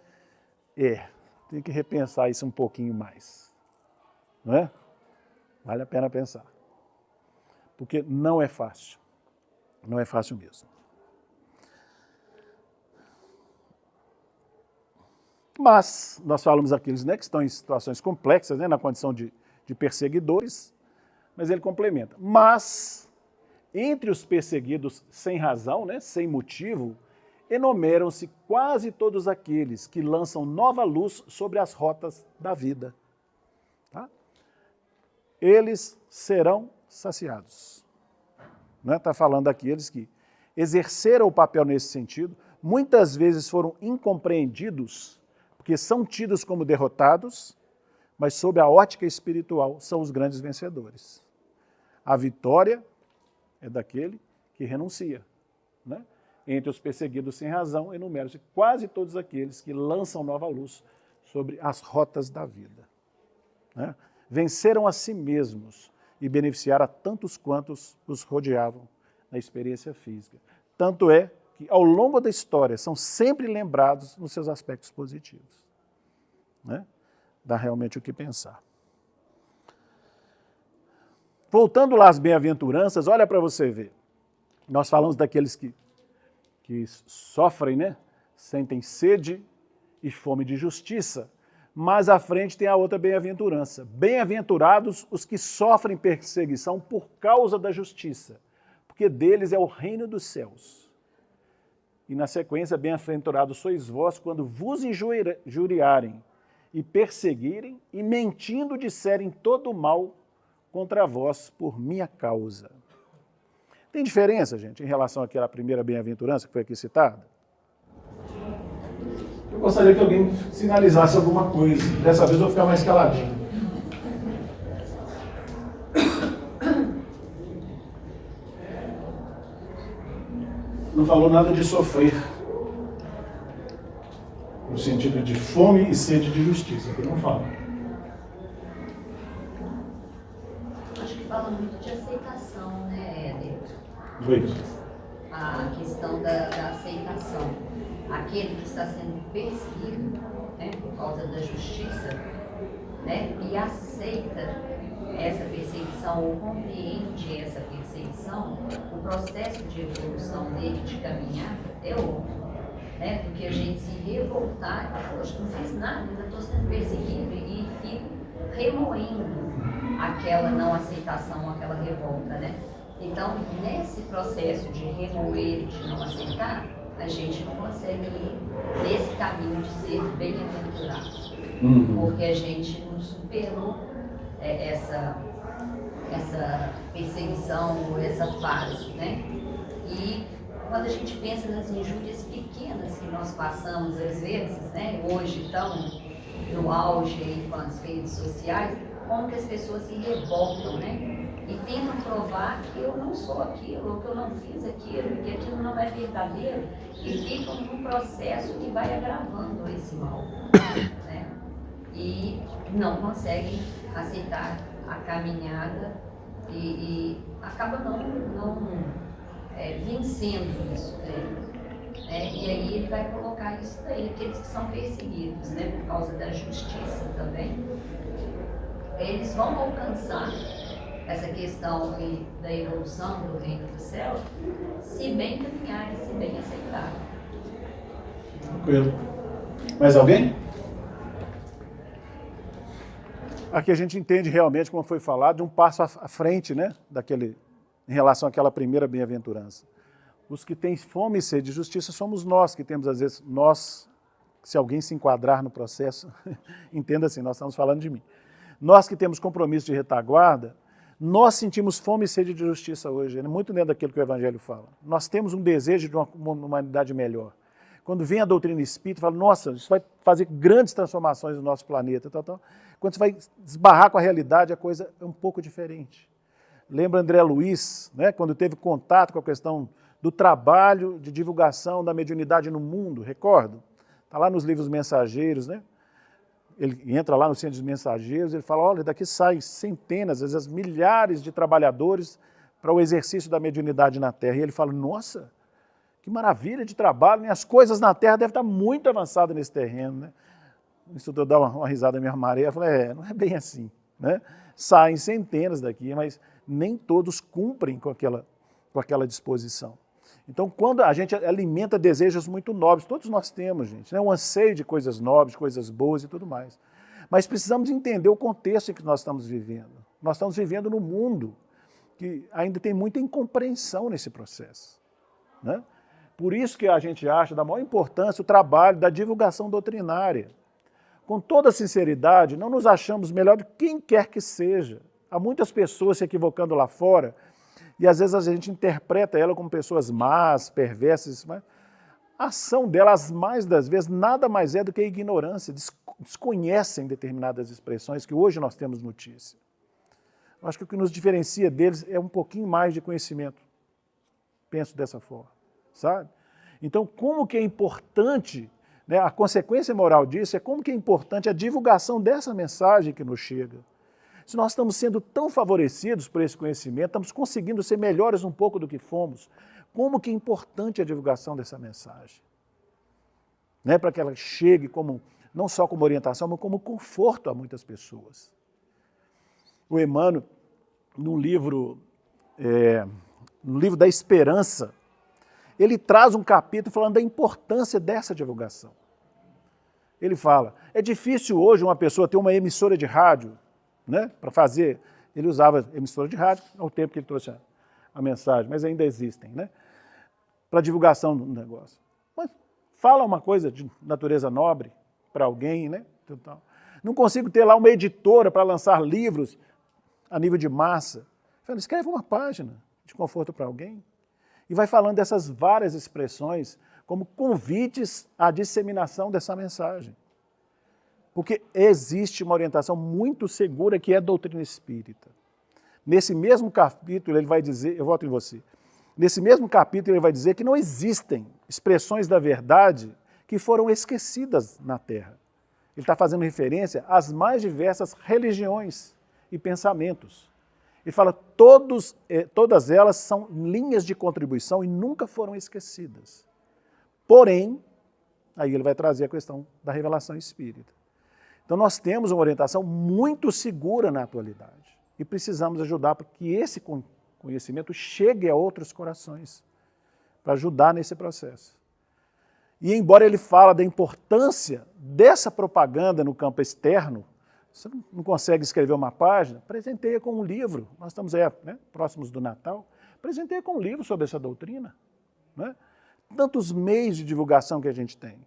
tem que repensar isso um pouquinho mais. Não é? Vale a pena pensar. Porque não é fácil. Não é fácil mesmo. Mas nós falamos aqueles que estão em situações complexas, na condição de perseguidores, mas ele complementa. Mas, entre os perseguidos sem razão, sem motivo, enumeram-se quase todos aqueles que lançam nova luz sobre as rotas da vida. Tá? Eles serão saciados. Está falando daqueles que exerceram o papel nesse sentido, muitas vezes foram incompreendidos, porque são tidos como derrotados, mas sob a ótica espiritual são os grandes vencedores. A vitória é daquele que renuncia. Entre os perseguidos sem razão, enumeram-se quase todos aqueles que lançam nova luz sobre as rotas da vida. Venceram a si mesmos e beneficiaram a tantos quantos os rodeavam na experiência física. Tanto é que, ao longo da história, são sempre lembrados nos seus aspectos positivos. Dá realmente o que pensar. Voltando lá às bem-aventuranças, olha para você ver. Nós falamos daqueles que sofrem, sentem sede e fome de justiça. Mais à frente tem a outra bem-aventurança. Bem-aventurados os que sofrem perseguição por causa da justiça, porque deles é o reino dos céus. E na sequência, bem-aventurados sois vós quando vos injuriarem e perseguirem e mentindo disserem todo o mal contra vós por minha causa. Tem diferença, gente, em relação àquela primeira bem-aventurança que foi aqui citada? Eu gostaria que alguém sinalizasse alguma coisa. Dessa vez eu vou ficar mais caladinho. não falou nada de sofrer, no sentido de fome e sede de justiça, que não fala. Acho que fala muito de aceitação, né, Éder? Luiz. A questão da aceitação. Aquele que está sendo perseguido, né, por causa da justiça, né, e aceita essa perseguição ou compreende essa perseguição, o processo de evolução dele, de caminhada, é outro. Né, do que a gente se revoltar e falar, poxa, não fiz nada, ainda estou sendo perseguido e fico remoendo aquela não aceitação, aquela revolta, né? Então, nesse processo de remoer e de não aceitar, a gente não consegue ir nesse caminho de ser bem-aventurado, porque a gente não superou essa perseguição, essa fase, né? E quando a gente pensa nas injúrias pequenas que nós passamos, às vezes, né, hoje estão no auge aí com as redes sociais, como que as pessoas se revoltam, né? E tentam provar que eu não sou aquilo, ou que eu não fiz aquilo, que aquilo não é verdadeiro, e ficam num processo que vai agravando esse mal, né? E não conseguem aceitar a caminhada e acaba não vencendo isso daí. E aí ele vai colocar isso daí, aqueles que são perseguidos, né, por causa da justiça também, eles vão alcançar essa questão da evolução do reino dos céus, se bem caminharem, se bem aceitarem. Tranquilo. Mais alguém? Aqui a gente entende realmente, como foi falado, de um passo à frente, né, em relação àquela primeira bem-aventurança. Os que têm fome e sede de justiça somos nós, que temos, às vezes, se alguém se enquadrar no processo, entenda assim, nós estamos falando de mim. Nós que temos compromisso de retaguarda, nós sentimos fome e sede de justiça hoje, é muito dentro daquilo que o Evangelho fala. Nós temos um desejo de uma humanidade melhor. Quando vem a doutrina espírita, fala, nossa, isso vai fazer grandes transformações no nosso planeta. Quando você vai esbarrar com a realidade, a coisa é um pouco diferente. Lembra André Luiz, né, quando teve contato com a questão do trabalho de divulgação da mediunidade no mundo, recordo? Está lá nos livros mensageiros, né? Ele entra lá no centro dos mensageiros, ele fala, olha, daqui saem centenas, às vezes milhares de trabalhadores para o exercício da mediunidade na Terra. E ele fala, nossa, que maravilha de trabalho, né? As coisas na Terra devem estar muito avançadas nesse terreno, né? O instrutor dá uma risada meio maré, fala, não é bem assim, né? Saem centenas daqui, mas nem todos cumprem com aquela disposição. Então, quando a gente alimenta desejos muito nobres, todos nós temos, gente, né? Um anseio de coisas nobres, coisas boas e tudo mais. Mas precisamos entender o contexto em que nós estamos vivendo. Nós estamos vivendo num mundo que ainda tem muita incompreensão nesse processo, né? Por isso que a gente acha da maior importância o trabalho da divulgação doutrinária. Com toda sinceridade, não nos achamos melhor do que quem quer que seja. Há muitas pessoas se equivocando lá fora, e às vezes a gente interpreta ela como pessoas más, perversas, mas a ação delas, mais das vezes, nada mais é do que ignorância, desconhecem determinadas expressões que hoje nós temos notícia. Eu acho que o que nos diferencia deles é um pouquinho mais de conhecimento. Penso dessa forma, sabe? Então, como que é importante, né, a consequência moral disso é como que é importante a divulgação dessa mensagem que nos chega. Se nós estamos sendo tão favorecidos por esse conhecimento, estamos conseguindo ser melhores um pouco do que fomos, como que é importante a divulgação dessa mensagem, né? Para que ela chegue não só como orientação, mas como conforto a muitas pessoas. O Emmanuel, no livro da Esperança, ele traz um capítulo falando da importância dessa divulgação. Ele fala, é difícil hoje uma pessoa ter uma emissora de rádio, né, para fazer, ele usava emissora de rádio, ao tempo que ele trouxe a mensagem, mas ainda existem, né, para divulgação do negócio. Mas fala uma coisa de natureza nobre para alguém, né? Não consigo ter lá uma editora para lançar livros a nível de massa. Fala, escreve uma página de conforto para alguém. E vai falando dessas várias expressões como convites à disseminação dessa mensagem. Porque existe uma orientação muito segura que é a doutrina espírita. Nesse mesmo capítulo ele vai dizer, eu volto em você, Nesse mesmo capítulo ele vai dizer que não existem expressões da verdade que foram esquecidas na Terra. Ele está fazendo referência às mais diversas religiões e pensamentos. Ele fala todas elas são linhas de contribuição e nunca foram esquecidas. Porém, aí ele vai trazer a questão da revelação espírita. Então nós temos uma orientação muito segura na atualidade e precisamos ajudar para que esse conhecimento chegue a outros corações, para ajudar nesse processo. E embora ele fala da importância dessa propaganda no campo externo, você não consegue escrever uma página, presenteia com um livro. Nós estamos aí, próximos do Natal, presenteia com um livro sobre essa doutrina. Né? Tantos meios de divulgação que a gente tem.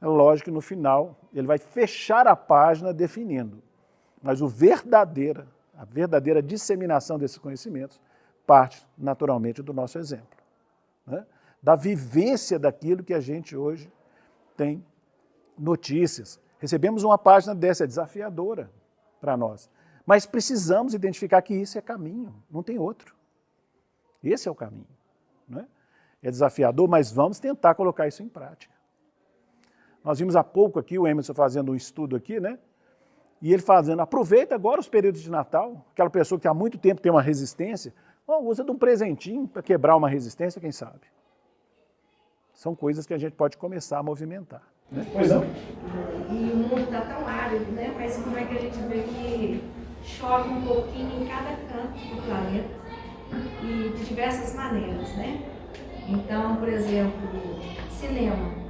É lógico que no final ele vai fechar a página definindo, mas a verdadeira disseminação desses conhecimentos parte naturalmente do nosso exemplo. Né? Da vivência daquilo que a gente hoje tem notícias. Recebemos uma página dessa, é desafiadora para nós. Mas precisamos identificar que isso é caminho, não tem outro. Esse é o caminho. Né? É desafiador, mas vamos tentar colocar isso em prática. Nós vimos há pouco aqui o Emerson fazendo um estudo aqui, né? E ele fazendo, aproveita agora os períodos de Natal, aquela pessoa que há muito tempo tem uma resistência, usa de um presentinho para quebrar uma resistência, quem sabe. São coisas que a gente pode começar a movimentar. Né? Pois não? E o mundo está tão árido, né? Mas como é que a gente vê que chove um pouquinho em cada canto do planeta e de diversas maneiras, né? Então, por exemplo, cinema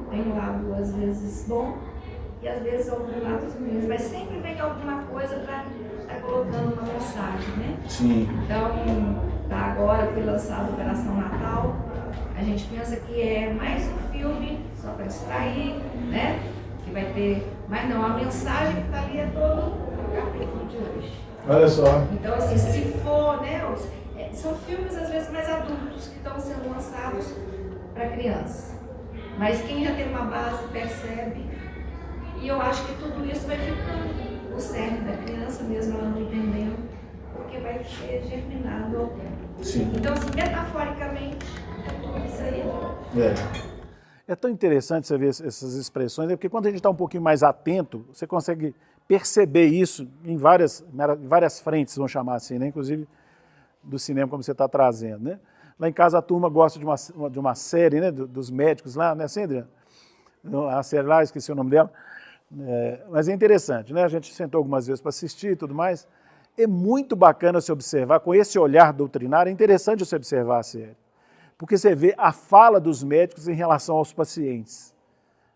tem um lado às vezes bom e às vezes alguns lados ruins, mas sempre vem alguma coisa para estar colocando uma mensagem, né? Sim. Então, agora foi lançado Operação Natal. A gente pensa que é mais um filme só para distrair, né? Que vai ter. Mas não, a mensagem que está ali é todo o capítulo de hoje. Olha só. Então, assim, se for, né? São filmes às vezes mais adultos que estão sendo lançados para crianças. Mas quem já tem uma base percebe. E eu acho que tudo isso vai ficando o cerne da criança, mesmo ela não entendendo, porque vai ser germinado ao tempo. Sim. Então, assim, metaforicamente, isso aí é tão interessante você ver essas expressões, porque quando a gente está um pouquinho mais atento, você consegue perceber isso em várias frentes, vamos chamar assim, né? Inclusive do cinema, como você está trazendo. Né? Lá em casa a turma gosta de uma série, né? Dos médicos lá, né, assim, Adriano? A série lá, esqueci o nome dela. Mas é interessante, né? A gente sentou algumas vezes para assistir e tudo mais. É muito bacana se observar, com esse olhar doutrinário, é interessante você observar a série. Porque você vê a fala dos médicos em relação aos pacientes.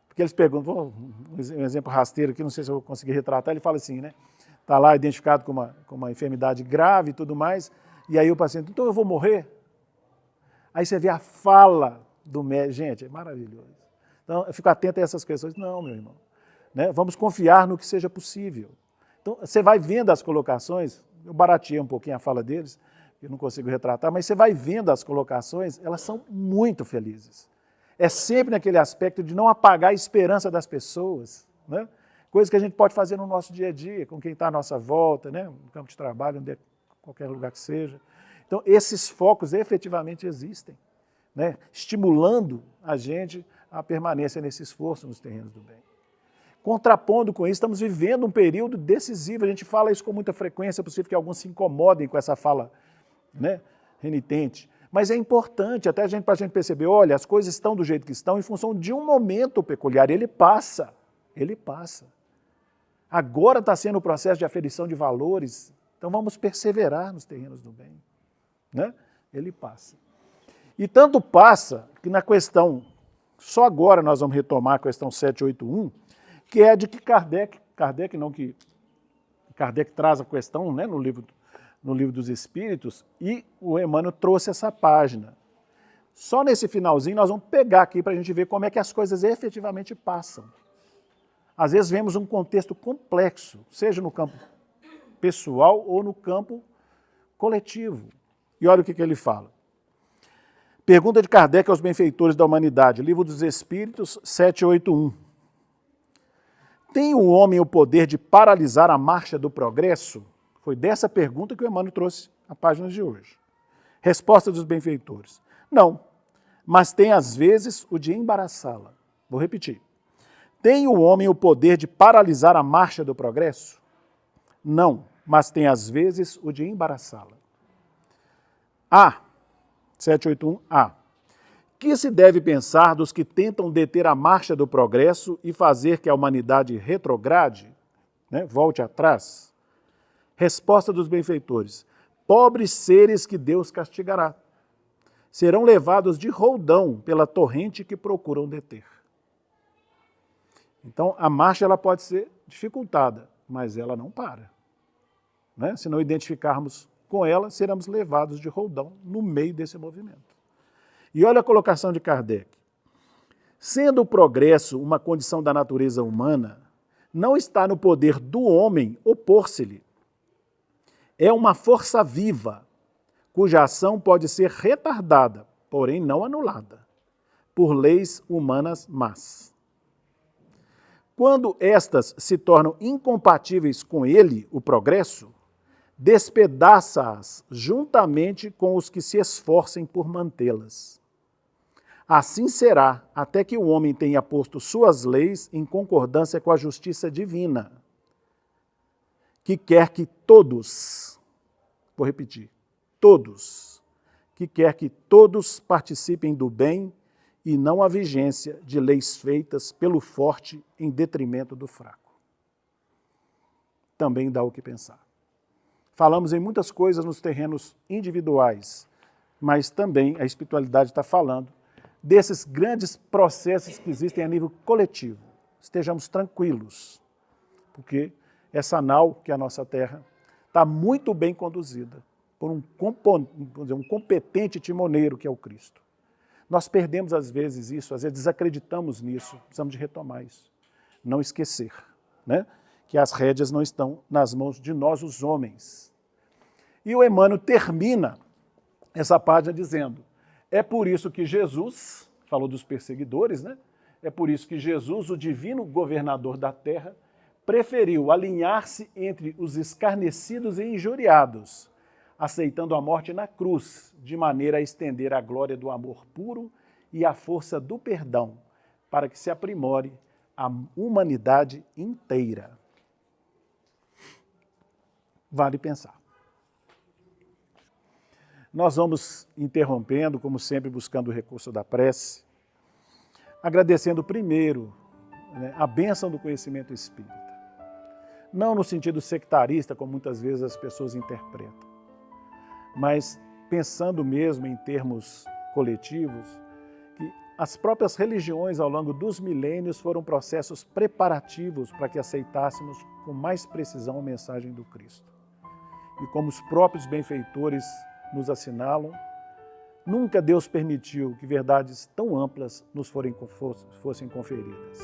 Porque eles perguntam, um exemplo rasteiro aqui, não sei se eu vou conseguir retratar, ele fala assim, né? Está lá identificado com uma enfermidade grave e tudo mais, e aí o paciente, então eu vou morrer? Aí você vê a fala do médico, gente, é maravilhoso. Então eu fico atento a essas questões. Não, meu irmão, né? Vamos confiar no que seja possível. Então você vai vendo as colocações, eu barateei um pouquinho a fala deles, eu não consigo retratar, mas você vai vendo as colocações, elas são muito felizes. É sempre naquele aspecto de não apagar a esperança das pessoas, né? Coisa que a gente pode fazer no nosso dia a dia, com quem está à nossa volta, né? No campo de trabalho, qualquer lugar que seja. Então, esses focos efetivamente existem, né? Estimulando a gente a permanência nesse esforço nos terrenos do bem. Contrapondo com isso, estamos vivendo um período decisivo, a gente fala isso com muita frequência, é possível que alguns se incomodem com essa fala, né, renitente, mas é importante até para a gente perceber, olha, as coisas estão do jeito que estão em função de um momento peculiar, ele passa. Agora está sendo o processo de aferição de valores, então vamos perseverar nos terrenos do bem, né? Ele passa. E tanto passa que na questão, só agora nós vamos retomar a questão 781, que é de que Kardec traz a questão, né, no livro dos Espíritos, e o Emmanuel trouxe essa página. Só nesse finalzinho nós vamos pegar aqui para a gente ver como é que as coisas efetivamente passam. Às vezes vemos um contexto complexo, seja no campo pessoal ou no campo coletivo. E olha o que ele fala. Pergunta de Kardec aos benfeitores da humanidade, Livro dos Espíritos, 781. Tem o homem o poder de paralisar a marcha do progresso? Foi dessa pergunta que o Emmanuel trouxe a página de hoje. Resposta dos benfeitores: não, mas tem às vezes o de embaraçá-la. Vou repetir. Tem o homem o poder de paralisar a marcha do progresso? Não, mas tem às vezes o de embaraçá-la. A. 781A. Que se deve pensar dos que tentam deter a marcha do progresso e fazer que a humanidade retrograde, né, volte atrás? Resposta dos benfeitores: pobres seres que Deus castigará. Serão levados de roldão pela torrente que procuram deter. Então, a marcha ela pode ser dificultada, mas ela não para. Né? Se não identificarmos com ela, seremos levados de roldão no meio desse movimento. E olha a colocação de Kardec. Sendo o progresso uma condição da natureza humana, não está no poder do homem opor-se-lhe. É uma força viva, cuja ação pode ser retardada, porém não anulada, por leis humanas más. Quando estas se tornam incompatíveis com ele, o progresso, despedaça-as juntamente com os que se esforcem por mantê-las. Assim será até que o homem tenha posto suas leis em concordância com a justiça divina, que quer que todos, vou repetir, todos, que quer que todos participem do bem e não a vigência de leis feitas pelo forte em detrimento do fraco. Também dá o que pensar. Falamos em muitas coisas nos terrenos individuais, mas também a espiritualidade está falando desses grandes processos que existem a nível coletivo. Estejamos tranquilos, porque essa nau, que é a nossa Terra, está muito bem conduzida por um competente timoneiro, que é o Cristo. Nós perdemos às vezes isso, às vezes desacreditamos nisso, precisamos de retomar isso. Não esquecer, né, que as rédeas não estão nas mãos de nós, os homens. E o Emmanuel termina essa página dizendo: é por isso que Jesus, falou dos perseguidores, né? É por isso que Jesus, o divino governador da terra, preferiu alinhar-se entre os escarnecidos e injuriados, aceitando a morte na cruz, de maneira a estender a glória do amor puro e a força do perdão, para que se aprimore a humanidade inteira. Vale pensar. Nós vamos interrompendo, como sempre, buscando o recurso da prece, agradecendo primeiro, né, a bênção do conhecimento espírita. Não no sentido sectarista, como muitas vezes as pessoas interpretam, mas pensando mesmo em termos coletivos, que as próprias religiões ao longo dos milênios foram processos preparativos para que aceitássemos com mais precisão a mensagem do Cristo. E como os próprios benfeitores nos assinalam, nunca Deus permitiu que verdades tão amplas nos fossem conferidas.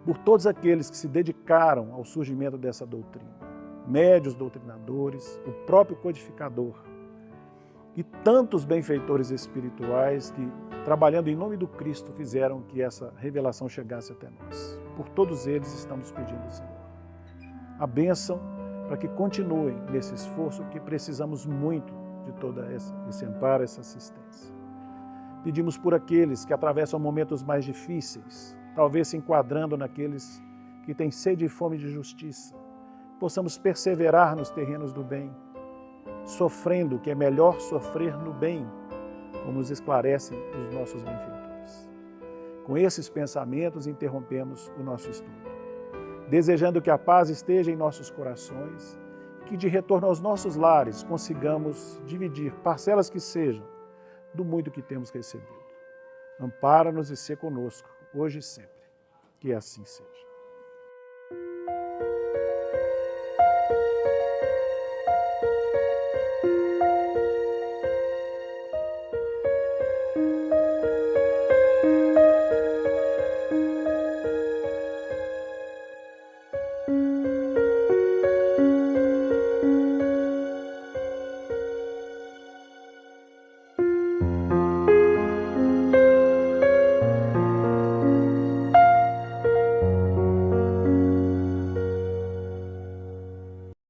Por todos aqueles que se dedicaram ao surgimento dessa doutrina, médios doutrinadores, o próprio codificador e tantos benfeitores espirituais que, trabalhando em nome do Cristo, fizeram que essa revelação chegasse até nós. Por todos eles estamos pedindo, Senhor, a bênção para que continuem nesse esforço que precisamos muito de todo esse amparo, essa assistência. Pedimos por aqueles que atravessam momentos mais difíceis, talvez se enquadrando naqueles que têm sede e fome de justiça, possamos perseverar nos terrenos do bem, sofrendo, que é melhor sofrer no bem, como nos esclarecem os nossos benfeitores. Com esses pensamentos, interrompemos o nosso estudo, desejando que a paz esteja em nossos corações, que de retorno aos nossos lares consigamos dividir, parcelas que sejam, do muito que temos recebido. Ampara-nos e sê conosco, hoje e sempre. Que assim seja.